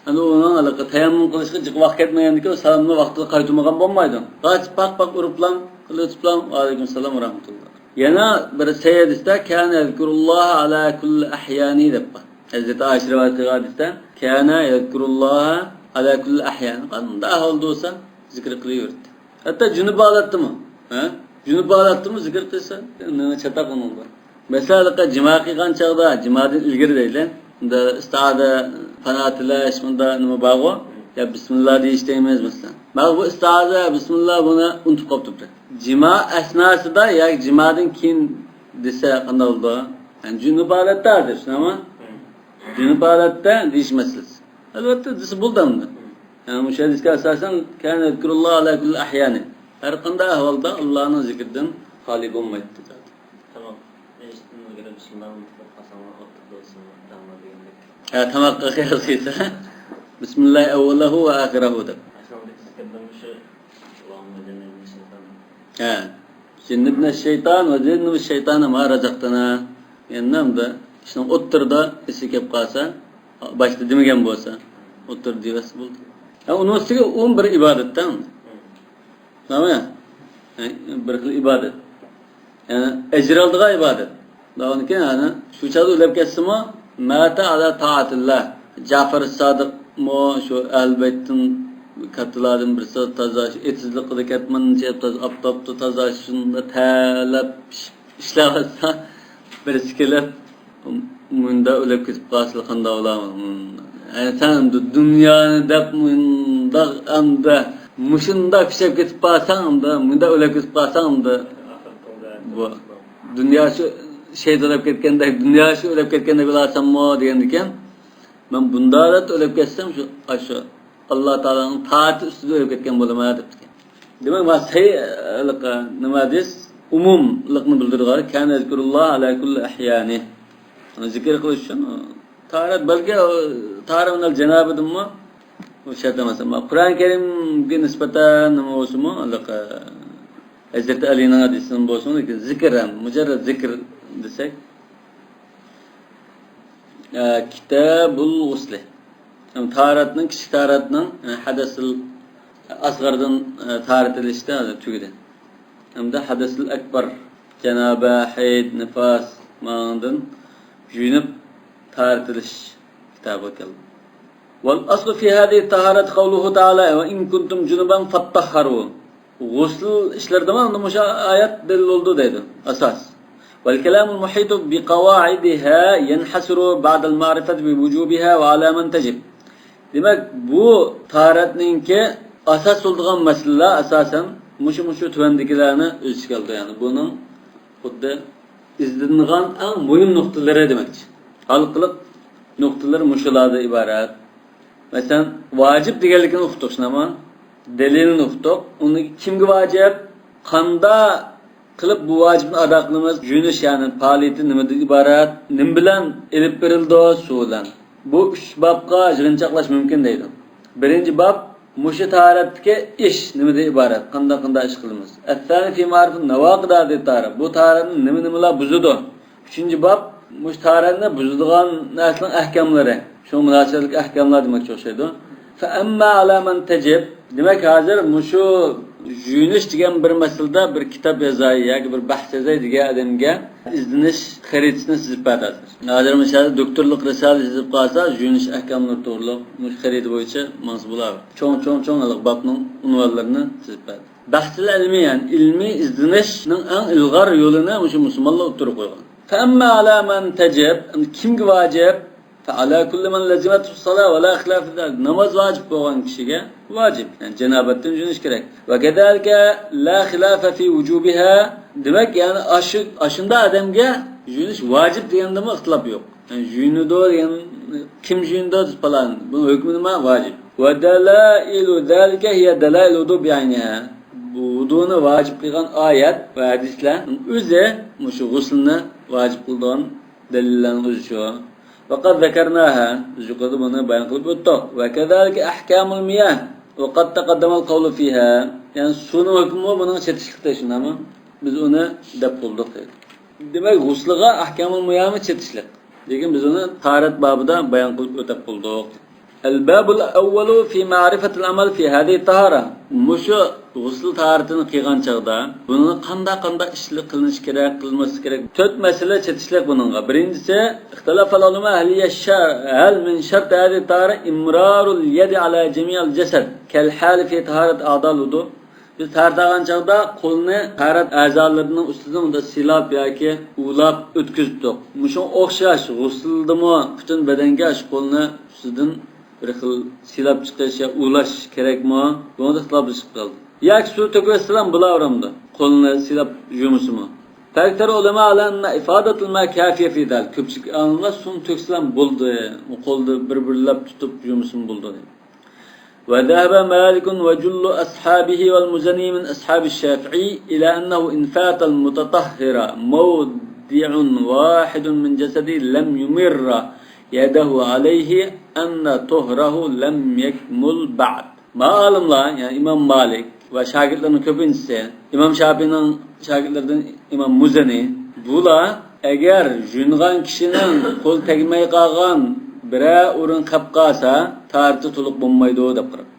Ana onun alaqa tayammum qilishga jiq vaqt ketmagandan salomni vaqtida qaytmagan bo'lmaydi. Qochib paq uriblam, qiliblam, va alaykum assalom va rahmatulloh. Yana bir sayyidisda kana yazkurulloh ala kulli ahyani deb. Hazrat Aisha rivoyat qilgan hadisda kana yazkurulloh ala kulli ahyani. Qanday ahvolda bo'lsa zikr qilaverdi. Hatta junub holatdimi? Junub holatdimi zikr qilsa, nima chataq bo'lmaydi. Mesela cima qilgan chaqda, jimadan ilgari deylar. Unda istiada fanatilash bunda nima bor? Ya bismillah deyishimiz mesela. Mana bu istiada bismillah buni unutib qolibdi. Jima asnosida yoki jimadan keyin desa qanday bo'ldi? Yani junub holatdadir, shunami? Junub holatda deyish masalasi. Albatta desa bo'ldi unda. Yani bu hadisga asosan kana zikrulloh ala kulli ahyani. Har qanday ahvolda Allohning zikridan xoli bo'lmaydi. Tamakka kıyasıysa Bismillah evvelahu ve ahirahu da. Cennibne şeytan ve cennibne şeytana ma razaktana. Yennem de işte otturda isi kep kalsa başta demegen bolsa ottur divası buldu. Onun üstüge bir ibadetten. Tamam ya? Bir ibadet. Yani ecir aldığı ibadet. Daha onun ki yani şu çadı ölep geçsimi mata ala taatillah. Cafer-ı-Sadık mo şu elbettin katıladın birisi tazaş etsizlik qilib ketman deb aptapdı tazaşında talab işlavasa birisi kelib munda ölep ketib qasıl qanda olamı. Yani sen dünyani deb munda anda mushunda pishib ketib qolsang da munda ölep ketib qolsang da bu dünya şu şey ölep ketgandek dünya şu ölep ketgandek bo'lasanmi degandikan. Ben bunda da ölüp geçsem şu aşağı Allah Teala'nın taati üstüde ölüp ketken bo'lmaydi debdi. Demek bu sayılıkka nima deyiz? Umumlikni bildirgan. Kana zikrulloh ala kulli ahyani. Ana zikr qilish uchun tarat balki tarimnal janobidimmi? O shart emas. Qur'on Karimga nisbatan nima bo'lsinmi? Alqa Hazrat Alining hadisidan bo'lsin, zikran, mujarrad zikr desak Kitabul Gusli. Yani taharatning, kichik taharatning hadasil asg'ardan taharat edilishda tugadi. Hamda hadasil akbar, janaba, hayd, nifas ma'andan yuyinib taharat edish kitobi keldi. Wal aslu fi hadhihi taharat qawluhu ta'ala wa in kuntum junuban fattahharu. Gusl ishlarda mana bu oyat dalil bo'ldi deydi. Asos. والكلام المحيط بقواعدها ينحصر بعد المعرفة بوجوبها وعلى من تجب. Demek bu taharatninki asas olduğun meseleler asasen muşu tüvendikilerini öz çıkardı yani. Bunun xuddi izlenilen en mühim noktaları demektir. Halkılık noktaları muşularda ibaret. Mesela vacip digerlikini uqtuq ama delilini uqtuq. Onu kimge vacip? Qanda qilib bu vacibni ado qilamiz. Yunish yani faoliyati nimadan iborat? Nim bilan elib berildi so'lan. Bu 3 babga yig'inchoqlash mumkin deydi. Birinchi bab mushi taharatga ish nimadan iborat? Qanday ish qilamiz? At-thani fi ma'rifat nawaqid at-taharat. Bu taharatni nimalar buzadi? 3-chi bab mush taharatni buzadigan narsaning ahkamlari. Shu munosabatlik ahkamlar demoqchi o'xshaydi. فَأَمَّا عَلَى مَنْ تَجِبْ Demek hazır şu juyunish degan bir masalada bir kitap yazay yoki bir bahs yazay degan odamga izdinish xaritini sizib beradi. Hozir mesela doktorlik risala yozib qolsa, juyunish ahkomlari to'g'riliq mush xarit bo'yicha mansub bo'ladi. Cho'ng babning unvonlarini sizib beradi. Bahslar ilmiyan, ilmiy izdinishning eng ilg'or yo'lini shu musulmonlar o'tirib qo'ygan. فَأَمَّا عَلَى مَنْ تَجِبْ Kimga vojib? فَعَلَى كُلِّ مَنْ لَزِمَتْهُ الصَّلَاةُ وَلَا خِلَافَ فِي ذَلِكَ Namaz vacib bo'lgan kishiga vacib. Yani cenabettin junish kerak. وَكَذَلِكَ لَا خِلَافَ فِي وُجُوبِهَا Demek yani aşında adamga junish vacib deganda mı ixtilof yo'q. Yani juyunido degan kim juyunido falan bu hukmi nima vacib. وَدَلَائِلُ ذَلِكَ هِيَ دَلَائِلُ وُضُوء بِعَيْنِهَا Bu wudu'ni vacib qilgan oyat va hadislar o'zi shu g'uslni vacib qilgan dalillarning o'zi shu. وقد ذكرناها yuqorida buni bayon qilib o'tdik. وكذلك احكام المياه وقد تقدم القول فيها yani suvning hukmi buning chetishlikda shunami biz uni deb qildik. Demak g'usliga ahkamul miyami chetishlik. Lekin biz uni taharat babida bayon qilib o'tib qildik. الباب الأول في معرفة العمل في هذه الطهارة Mushu g'usl taharatini qilgan chaqda buni qanday ishlik qilinish kerak, qilmaslik kerak. 4 masala chetishlik buningga. Birinchisi, ixtilafal ulama hal min shart hadhihi tahara imrarul yad ala jami'il jasad kal hal fi taharat a'dal wudu. Biz taharat olgan chaqda qo'lni taharat a'zolarining ustidan unda silab yoki ulab o'tkazdik. Mushu o'xshash g'uslidimi butun badanga shu qo'lni ustidan bir xil silab chiqish ya ulash kerakmi? Bunda ixtilof chiqib qoldi. Yoki suv to'kmasdan bo'laveramdi. Qo'lni silab yumusimi? Ta'kidlar ulama alanna ifadatul ma kafiya fi dal. Ko'pchilik olimlar suv to'ksam bo'ldi. U qo'lni bir-birlab tutib yumusim bo'ldi. Wa dhahaba Malik wa jullu ashabihi wal Muzani min ashabi Shafi'i ila annahu in fata al mutatahhira mawdi'un wahidun min jasadi lam yumirra yadahu alayhi anna tuhrahu lam yakmul ba'd. Ma'lumlar yani İmam Malik ve şagirdlerinin köpüncüsü İmam Şafii'nin şagirdlerinden İmam Muzani bular eğer jüngan kişinin kol tegmey qalgan bire urun qap qalsa tartı tuluq bo'lmaydi deb qarabdi.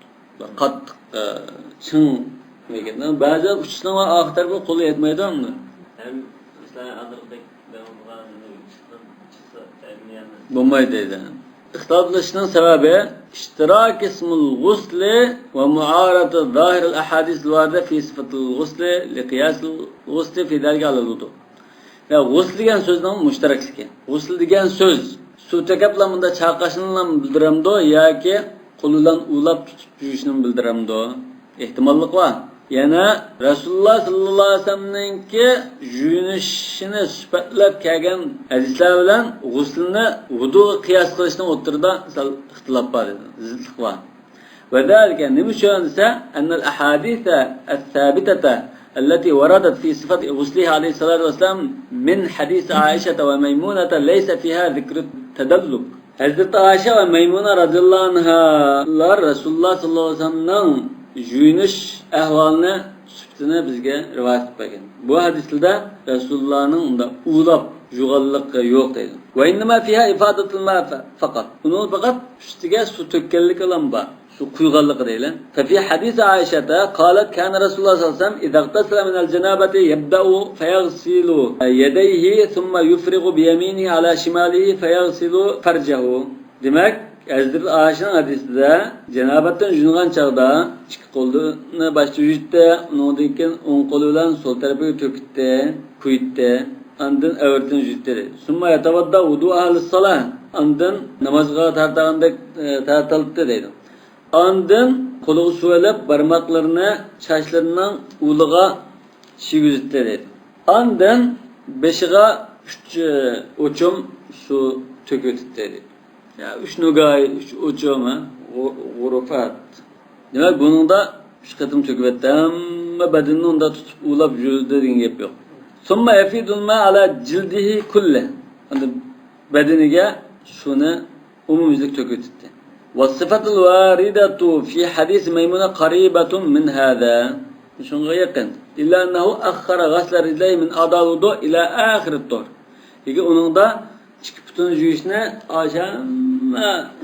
Qattiq ching degan. Ba'zi uchidan va oxir bu qo'li yetmaydi unda.
Hem mesela adırdaki devamlı uçtan çıksa termiyanı.
Bo'lmaydi dedi. İxtilaflaşının sebebi iştirak ismul gusli ve muaratı zahir ahadis vardı fi sıfatul gusli li qiyasul gusli fi dalga al-wudu. Ya gusl degan so'zning mushtarakligi. Gusl degan so'z suv takaplamında chaqashini bildiramdi yoki qo'l bilan ulab tutib yurishni bildiramdi. Ehtimollik bor. Yana Rasululloh sallallohu alayhi vasallamninki juyinishini sifatlab kelgan hadislar bilan g'uslni vuduga qiyos qilishning o'rtasida ixtilof bor edi, zidlik bor. Va dalika nima uchun desa, annal ahaditha as-sabitata allati waradat fi sifat ghuslihi alayhi salatu wasalam min hadis Aisha va Maymuna laysa fiha dhikr tadalluk. Hazrat Aisha va Maymuna radhiyallohu anhalar Rasululloh sallallohu alayhi vasallamning juyinish ahvolini sifatini bizga rivoyat qilgan. Bu hadislarda Rasulullohning unda ulab yug'anligi yo'q deydi. Va innama fiha ifadatul ma faqat. Uni faqat ustiga suv to'kkanlik bilan bor. Su quyganligi deydi. Fa fi hadis Aisha qalat kana Rasululloh sallallohu alayhi vasallam idza ightasala min al-janabati yabda'u fayaghsilu yadayhi thumma yufrigu bi yaminihi ala shimalihi fayaghsilu farjahu. Demak Hazreti Aişa'nın hadisinde cenabetten jüngan çağda iki kolunu başta yüzde, ondan keyin o'ng qo'li bilan sol tarafiga to'kitdi, quyitdi, andan avertin yüzde. Summa yatavadda wudu ahli salah. Andan namozga tartaganda tartalibdi deydi. Andan qo'liga suv olib, barmoqlarini sochlarining uliga shigizdi deydi. Andan beshiga 3 o'chum suv to'kitdi deydi. Ya 3 nugay, 3 uçama, gurufat. Demek bunun da 3 katım tökübette ama bedenini onda tutup ulap yürüdü dediğin gibi yok. Sonra yafidul ma ala cildihi kulle. Bedenige şunu umumizlik tökübette. Ve sıfatul varidatu fi hadis Meymuna qaribetun min hada. Şunga yakın. İlla ennehu akhara gasla rizlayi min adaludu ila ahiret tuhur. Peki onun da çıkıp tutun jüyüşüne aşağı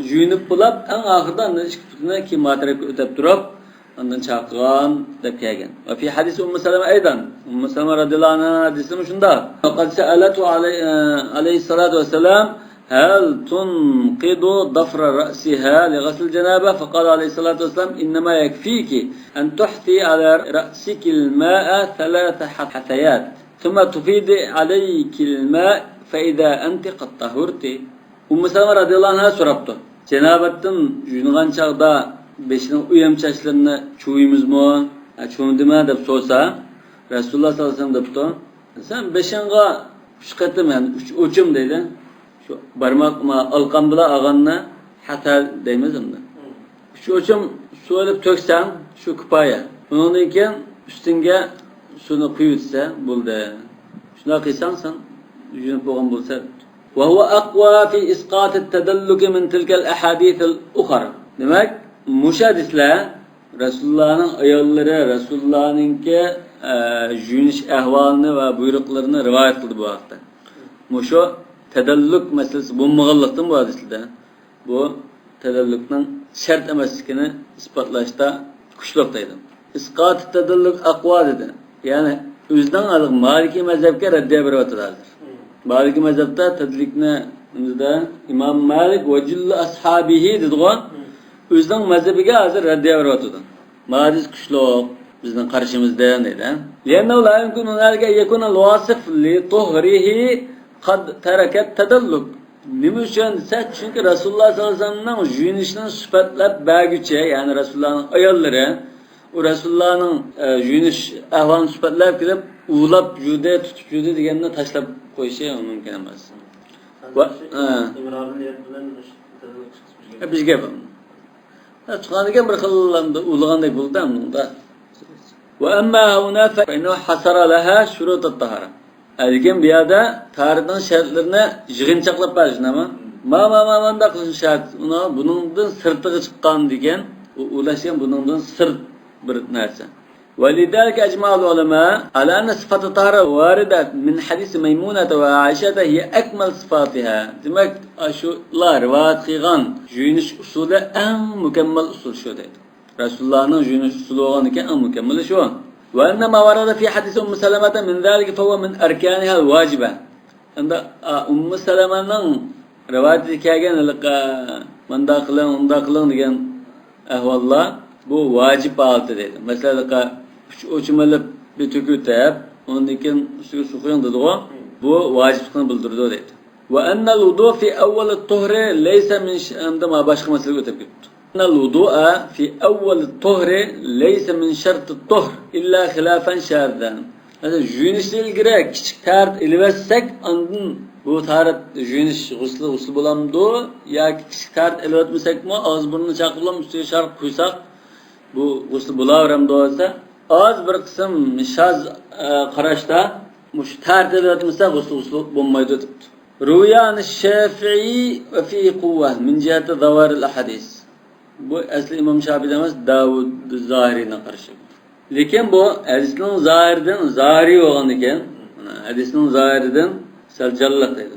juyunib bulab, en ahırda iki putuna ki matrek ötep durup, ondan çakıgan dep kelgen. Ve fi hadis Ummu Seleme aydan, Ummu Seleme radıyallahu anha hadisi mi şunda? Fakat se'alatu aleyhissalatu vesselam هل تنقض ضفر رأسها لغسل الجنابة فقال عليه الصلاة والسلام إنما يكفيك أن تحثي على رأسك الماء 3 حثيات ثم تفيد عليك الماء فإذا أنت قد طهرت. Ummu Seleme radıyallahu anh'a soraptı. Cenabetten juyungan çağda beşinin uyum çaşlarını çuğuyumuz mu? Çuğundu mu dep sorsa Resulullah sallallahu aleyhi ve sellem depti. Sen beşinga şu katım yani uçum dedi. Şu barmakma alkan bila ağanına hata değmez onda. Şu uçum su alıp töksen şu kıpaya. Onun için üstünge sunu kuyutsa buldu. Şuna kıysan sen juyunup boğan bulsa. وهو أقوى في إسقاط التدلك من تلك الأحاديث الأخرى. Demek müşahidisler Resulullah'ın ayolları, Resulullah'ınki jüniş ehvalini ve buyruklarını rivayet kıldı bu hafta. Muşo tedellük meselesi bulmağılıktın bu hadisde. Bu tedellükten şart emasligini ispatlaşta kuşluktaydı. İsqat-ı tedellük akva dedi. Yani özden alıp Maliki mezhebke reddiye bir vatılardır. Maliki mezhebte tedlikne İmam Malik ve cüllü ashabihi dedi o. Özden mezhebige hazır reddiye bir vatıdan. Madis kuşluk bizden karşımızda neydi? لأنه لا يمكن أن يكون الواصف لطهره قد ترك التدلك. Nimişen çünkü Resulullah sallallahu aleyhi ve sellem'in jünişini sıfatlap bergüçe yani Resulullah'ın ayolları o Resulullah'ın jüniş ahvalını sıfatlap gidip uğulap jude tutup jude diyenine taşlap koyuşu mümkün olmaz.
Ömer abinin yerinden çıkmış.
Biz yapalım. Çıkanırken bir kıllandı, uğulağınday buldu da. وأما هنا فإنه حصر لها شروط الطهارة. Erken bir yada taharetin şartlarına yığınçaklap barışın ama da kılın şart. Bunun sırtığı çıkan diyen ulaşan bunun sırt bir narsa. ولذلك أجمع العلماء على أن صفة الطهارة واردة من حديث ميمونة وعائشة هي أكمل صفاتها. Demek aşular rivayet kılgan jüniş usulü en mükemmel usul şu dedi. Resulullah'ın jüniş usulü olan iken en mükemmeli şu. وإنما ورد في حديث أم سلمة من ذلك فهو من أركانها الواجبة. عند أم سلمة رواية كأجن لك من داخلين diyen ehvallah bu vacip altı dedi. Mesela laka uçmalı bir tükürtüp onun için su koyun dedi o. Bu vaciplikini bildirdi dedi. وأن الوضوء في أول الطهر ليس من عندما başka mesele ötüp gitti. الوضوء في أول الطهر ليس من شرط الطهر إلا خلافا شاذا. Mesela jünişle ilgili küçük taharet elivetsek andın bu taharet jüniş guslu bulamdı ya küçük taharet elivetmesek mi ağız burnunu çakılam üstüne şarkı kuysak bu guslu bulavram da olsa az bir kısım şaz karaşta muş taharet elivetmesek guslu bulmaydı tuttu. Rüyan-ı Şafii ve fi kuvve min cihati zavaril hadis. Bu asli İmam Şafii demez Davud Zahiri'ne karşı. Lekin bu hadisinin zahiri olan iken hadisinin zahirinden selcallık dedi.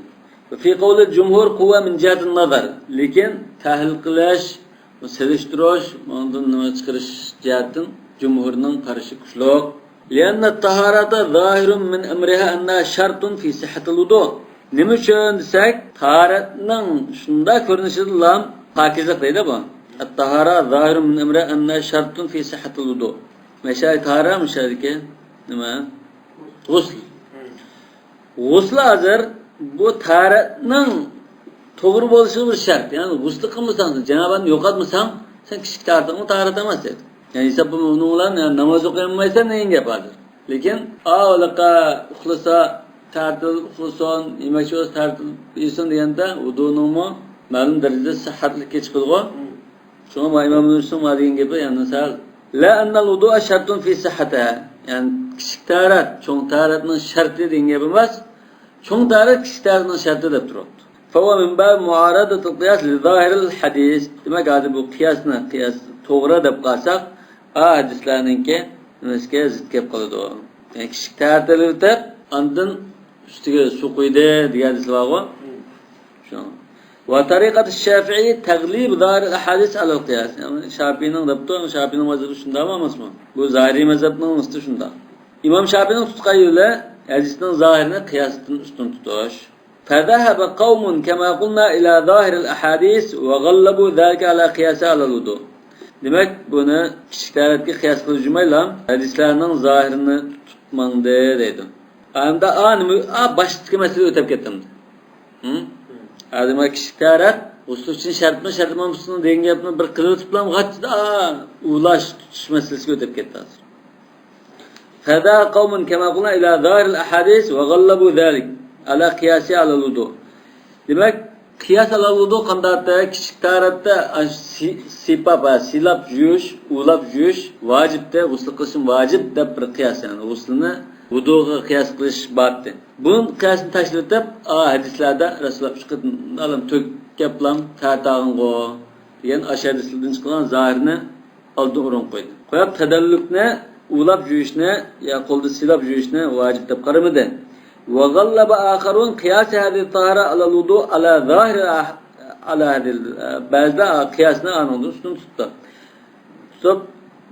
Ve fi kavli cumhur kuvve min cihatin nazar. Lekin tahlil kılaş ve seliştiriş ondan nima çıkarış cihatin cumhurunun karşı kuşluk. Lianna taharata zahirun min emriha anna şartun fi sihhatil wudu. Nima uchun desak taharatning shunda ko'rinishi lam pokizlik deydi bu. At-tahara zahirun min emriha anna şartun fi sihhatil wudu. Meşay tahara müşarike nima? Gusl. Gusl hazır bu taharatning to'g'ri bo'lishi bir shart. Ya'ni gusl qilmasang, janobani yo'qotmasang, sen kichik taharat emas edi. Yani esa bu bilan namoz o'qimaysan nega gap hozir. Lekin avlaqa uxlasa tartil uxlason, yemakchi o'z tartil yesin deganda wudu'ningmi ma'lum darajada sihhatlikka chiqadi. Shunga Imom Muslim degan gapi yani sal la anna al-wudu'a shartun fi sihhatiha. Yani kichik taharat, cho'ng taharatning sharti degan gap emas. Cho'ng taharat kichik taharatning sharti deb turibdi. فهو من باب معارضة القياس لظاهر الحديث. Demek hadi bu qiyas to'g'ri deb qalsak, hadislarninki nimasiga zid kelib qoladi u. Yani kichik taharatni o'tib, ondan ustiga su qo'ydi degan hadis bor-ku. Shu. Ve tarikat Şafii teglib zahir hadis alel kıyas. Yani Şafii'nin rabıtı, Şafii'nin mezhebi şunda ama mı? Bu zahiri mezhebinin üstü şunda. İmam Şafii'nin tutkayıyla hadisinin zahirine kıyasının üstün tutuş. فَذَهَبَ قَوْمٌ كَمَا قُلْنَا إِلَى ظَاهِرِ الْأَحَادِيثِ وَغَلَّبُوا ذَلْكَ عَلَى قِيَاسِ عَلَى الْوُضُوءِ. Demek bunu kişilerle kıyas kılıcımayla hadislerinin zahirini tutmandı dedi. Anda başlıklı mesele ötep kettim. Adama kişiler usul için şart mı şart mı denge yapma bir kılığı tutmam kaçta ulaş tutuş meselesi ötep ketti. فَذَا قَوْمٌ كَمَا قُلْنَا إِلَى ظَاهِرِ الْأَحَادِيثِ وَغَلَّبُوا ذَلِكَ عَلَى قِيَاسِ عَلَى الْوُضُوءِ. Demek kıyas ala wudu kandatta kichik taratda sipapa silap juish ulab juish vacibde gusl qilishim vacib deb bir qiyas yani guslni wuduga qiyas qilish batdi. Bunun qiyasini tashlatib hadislarda Rasululloh alam tökkeplam tartag'in go degan ashadislardan chiqqan zohirni oldin o'rin qo'ydi. Qo'yib tadallukni ulab juishni ya qo'lda silab juishni vacib deb qaramadi. وغلب آخرون قياس هذه الطهارة على الوضوء على ظاهر على هذه بعض قياسنا anıldı üstün tuttu. Tutup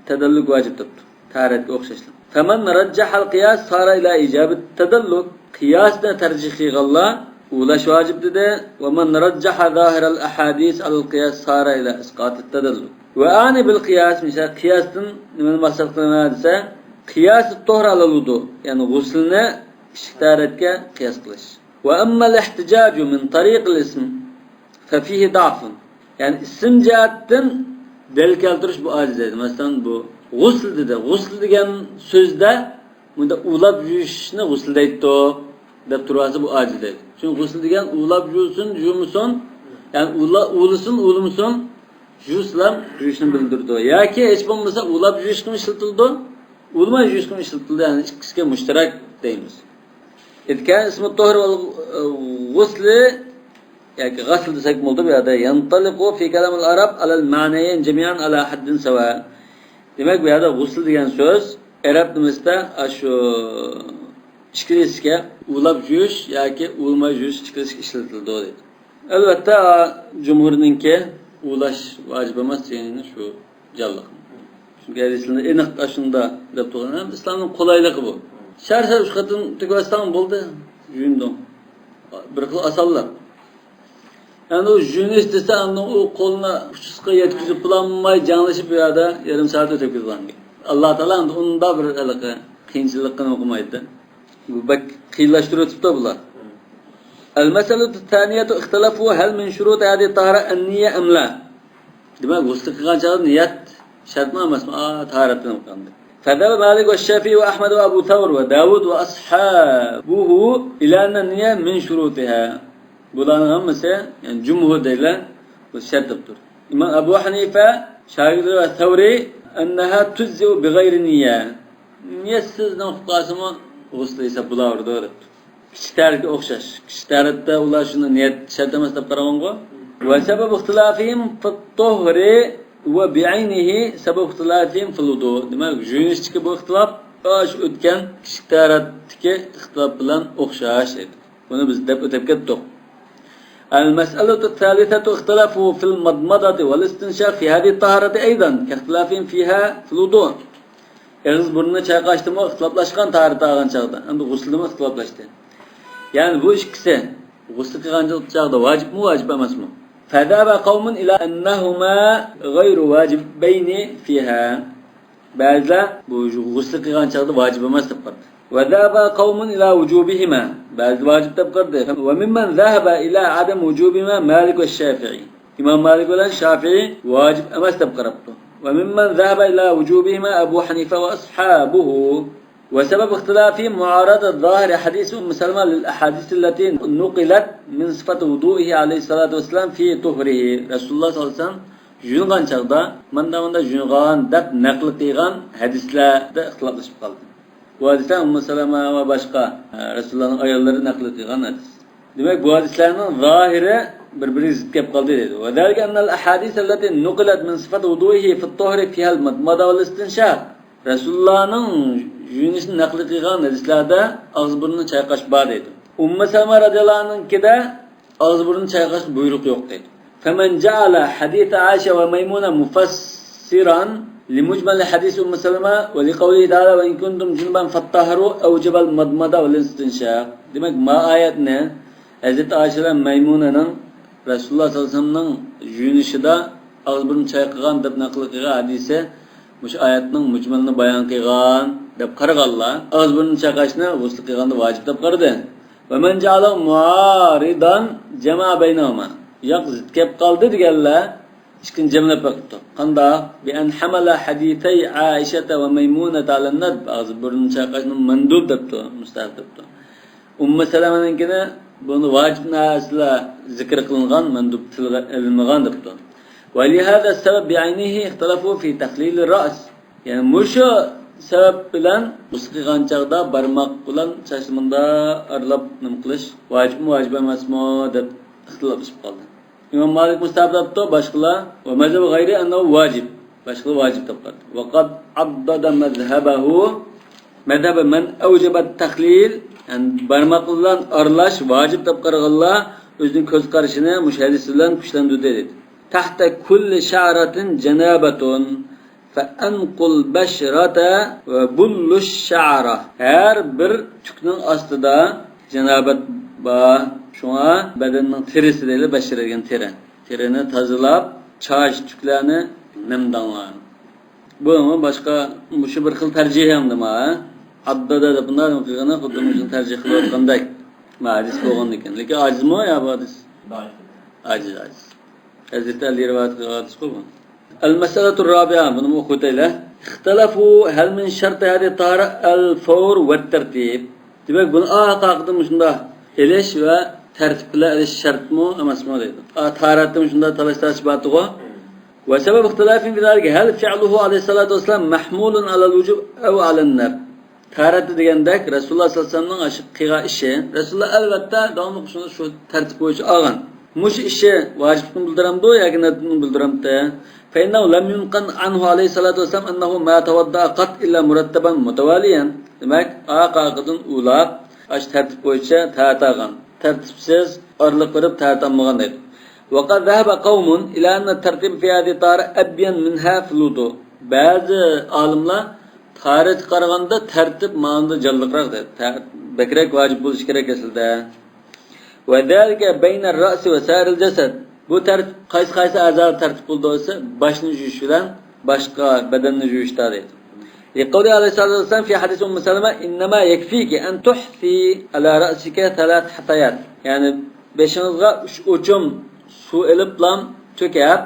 tedellük vacip tuttu. Taharet okşaşlı. فمن رجح القياس صار إلى إيجاب التدلك. قياسنا ترجيحي غلا ulaş vacip dedi. ومن رجح ظاهر الأحاديث على القياس صار إلى إسقاط التدلك. وأعني بالقياس مثلا قياسın ne maksatlarına ise قياس الطهر على الوضوء yani guslüne iştaretke kıyas kılış. Ve emmel ihticacu min tariqil ism fefihi da'fun. Yani isim cihattin delil keltiriş bu aciz dedi. Mesela bu gusl dedi. Gusl degan sözde bunda ulab yuyishni gusl deydi o deb turası bu aciz dedi. Çünkü gusl degan ulab yuysun, yumusun yani ulusun, ulumusun yuslam yuyishni bildirdi. Yoki hech bo'lmasa ulab yuyishni ishlatildi, ulmay yuyishni ishlatildi. Yani ikisiga mushtarak deymiz. إذ كان اسم الطهر والغسل يعني غسل desek oldu bir arada ينطلق في كلام العرب على المعنيين جميعا على حد سواء. Demek bir arada gusl degan söz Arap dilimizde şu işkilisiga ulab yuyish yoki ulmay yuyish işkilisiga ishlatildi dedi. Albatta jumhurninki ulash vacib emas degani shu jalliq. Çünkü hadislarda aniq ashunda deb turgan islomning qulayligi bu. Şerse uçkatın tükvastan buldu jündüm. Bir kıl asallar. Yani o jünü istese o koluna uçuska yetkizip bulanmay canlaşıp bir arada yarım saat ötep kızlandı. Allah Teala onun da bir alaka kıyınçılıkını okumaydı. Bu bak kıyılaştırıyor da bunlar. El-meseletu taniyetu ihtilafu hel min şurut hadi tahara en-niye emla. Demek gusül kılgan çağda niyet şart mı ama taharetten okuyandı. فذهب مالك والشافعي وأحمد وأبو ثور وداود وأصحابه إلى أن النية من شروطها. Bunların hamısı yani cumhur deyler bu şarttır. İmam Ebu Hanife, Şafii ve Thawri enneha tuzzu bi gayri niyye. Niyetsiz nafkası mı gusl ise bular doğru. Kişilerge okşaş. Kişilerde ular şunu niyet şart emas deb qaragan go. Ve sebep ihtilafihim fit-tuhri ve bi'aynihi sebep ihtilafihim fil-wudu. Demek jünistiki bu ihtilaf aş ötken kişilerdeki ihtilaf bilan okşaş edi. Bunu biz deb ötep ketdik. المسألة الثالثة اختلفوا في المضمضة والاستنشاق في هذه الطهارة أيضا كاختلافهم فيها في الوضوء. Ağız burnuna çaykaştı mı ihtilaflaşkan taharete ağan çağda. Hem de guslü mü ihtilaflaştı. Yani bu ikisi gusl kılgan çağda vacip mi vacip emas mı? فذهب قوم إلى أنهما غير واجبين فيها. Bazılar bu gusl kılgan çağda vacip emas deb qardı. وذهب قوم إلى وجوبهما. Bazı vacip deb qardı. وممن ذهب إلى عدم وجوبهما مالك والشافعي. İmam Malik ve Şafii vacip emas deb qaraptı. وممن ذهب إلى وجوبهما أبو حنيفة وأصحابه. وسبب اختلافهم معارضة ظاهر حديث أم سلمة للأحاديث التي نقلت من صفة وضوئه عليه الصلاة والسلام في طهره. Resulullah sallallahu aleyhi ve sellem jüngan çağda manda jüngan deb naql qilgan hadislarda ixtiloflashib qoldi. Bu hadislar Umm Salama ve başka Resulullah'ın ayolları naql qilgan hadis. Demek bu hadislerin zahiri birbirine zıt kelib qoldi dedi. Ve zalika annal ahadis allati nuqilat min sifat wudu'ihi fi at-tahri fiha al-madmada wal-istinshaq. Resulullah'ın jünüsünü naql qilgan hadislarda ağız burnunu çayqash bor edi. Umm Salama radhiyallohu anh'kida ağız burun çayqaş buyruk yok deydi. فَمَنْ جَعَلَ حَدِيثَ عَائِشَةَ وَمَيْمُونَ مُفَسِّرًا لِمُجْمَلِ حَدِيثِ أُمِّ سَلَمَةَ وَلِقَوْلِهِ تَعَالَى وَاِنْ كُنْتُمْ جُنُبًا فَاتَّهَّرُوا اَوْجَبَ الْمَضْمَضَةَ وَالْاِسْتِنْشَاقَ. Demek ma ayetine Hz. Ayşe ile Maymuna'nın Resulullah sallallahu aleyhi ve sellem'nin yuyunuşida ağız burun çayqagan deb naql qilgan hadise mush ayetning mujmalini bayon qilgan deb qaraganlar. Ağız burun çayqashni vusl qilganda vojib deb qaradi. Va man ja'ala mu'aridan jama'a baynahuma. Yo'q zid kelib qoldi deganlar ikkin jamlab qilibdi. Qanda bi an hamala hadithay Aisha va Maymuna ta'allanat ağız burun çayqashni mandub debdi, mustahab debdi. Ummu Salama'ninkini bunu vacib nasla zikr qilingan mandub tilga ilinmagan debdi. Va li hada sabab bi'aynihi ixtalafu fi tahlil ar-ra's. Yani mushu sabab bilan musqigan chaqda barmoq bilan chashmanda arlab nim qilish vojibmi vojib emasmi deb ixtiloflashib qoldi. İmam Malik mustahab debdi, boshqalar va mazhab g'ayri annahu vojib. Boshqalar vojib deb qaradi. Va qad addada mazhabahu madhab man awjaba at-tahlil. Yani barmoq bilan arlash vojib deb qaraganlar o'zining ko'z qarashini mush hadis bilan kuchlantirdi dedi. Tahta kulli sha'ratin janabatun fa anqul bashrata va bullush sha'ra. Her bir tukning ostida janabat bor. Shunga badanning terisi deyli bashiragan teri. Terini tozalab, chash tuklarni nimdanglar. Bu boshqa shu bir xil tarjih hamdimi? Addada da bunlar qilgani xuddi tarjih qilayotgandek hadis bo'lgan ekan. Lekin ajizmi yo bu hadis? Ajiz. Hazreti Ali rivoyat qilgan hadis bu. Al-mas'alatu ar-rabi'a bunu o'qitaylar. İxtalafu hal min shart hadi tara al-fawr va at-tartib. Demak buni aqaqdim shunda elish va tartib bilan elish shartmi emasmi deydi. Taratdim shunda talash-tarash batigo. Ve sebep ihtilafin fi zalika hal fi'luhu alayhisalatu vesselam mahmulun ala al-wujub aw ala an-nar. Tarat degandek Rasulullah sallallohu alayhi vasallamning aşık qilgan ishi Rasulullah albatta davomli shuni shu tartib bo'yicha olgan. Mush ishi vojibni bildiramdi yoki nadbni bildiramdi. Fa innahu lam yunqan anhu alayhi salatu vesselam annahu ma tawadda qat illa murattaban mutawaliyan. Demak, aqaqidin ulab ash tartib bo'yicha ta'tagan. Tartibsiz orliq berib ta'tanmagan dedi. Wa qad dhahaba qaumun ila anna tartib fi hadhihi tara abyan minha fuludu. Bazı alimlar tarih qaraganda tartib ma'noda jalliqroq dedi. Bekrak vojib bo'lishi kerak aslida. Va zalika bayna ar-ra's va sa'ir al-jasad. Bu tartib qaysi a'zo tartib bo'lsa, boshni yuvish bilan boshqa badanni yuvishda dedi. Liqawli alayhisalatu vasallam fi hadis Ummu Salama innama yakfiki an tuhsi ala ra'sika thalath hatayat. Yani beshingizga 3 o'chim suv elib bilan to'kab,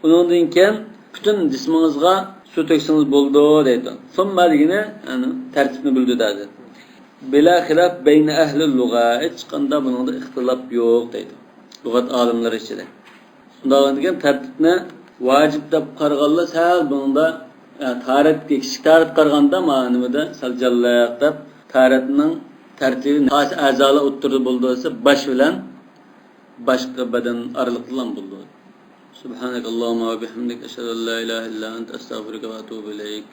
undan keyin butun jismingizga suv to'ksangiz bo'ldi deydi. Summa degini yani tartibni bildiradi. Bila xilaf bayna ahli lug'a hech qanday buningda ixtilof yo'q deydi. Lug'at olimlari ichida. Shundan keyin tartibni vojib deb qaraganlar sal bunda taratga kichik tarat qaraganda ma'nimida sal jallaq deb taratning tartibi qaysi a'zolar o'ttirdi bo'lsa bosh bilan boshqa badan oraliqlan bo'ldi. Subhanakallahumma va bihamdika ashhadu an la ilaha illa anta astaghfiruka va atubu ilayk.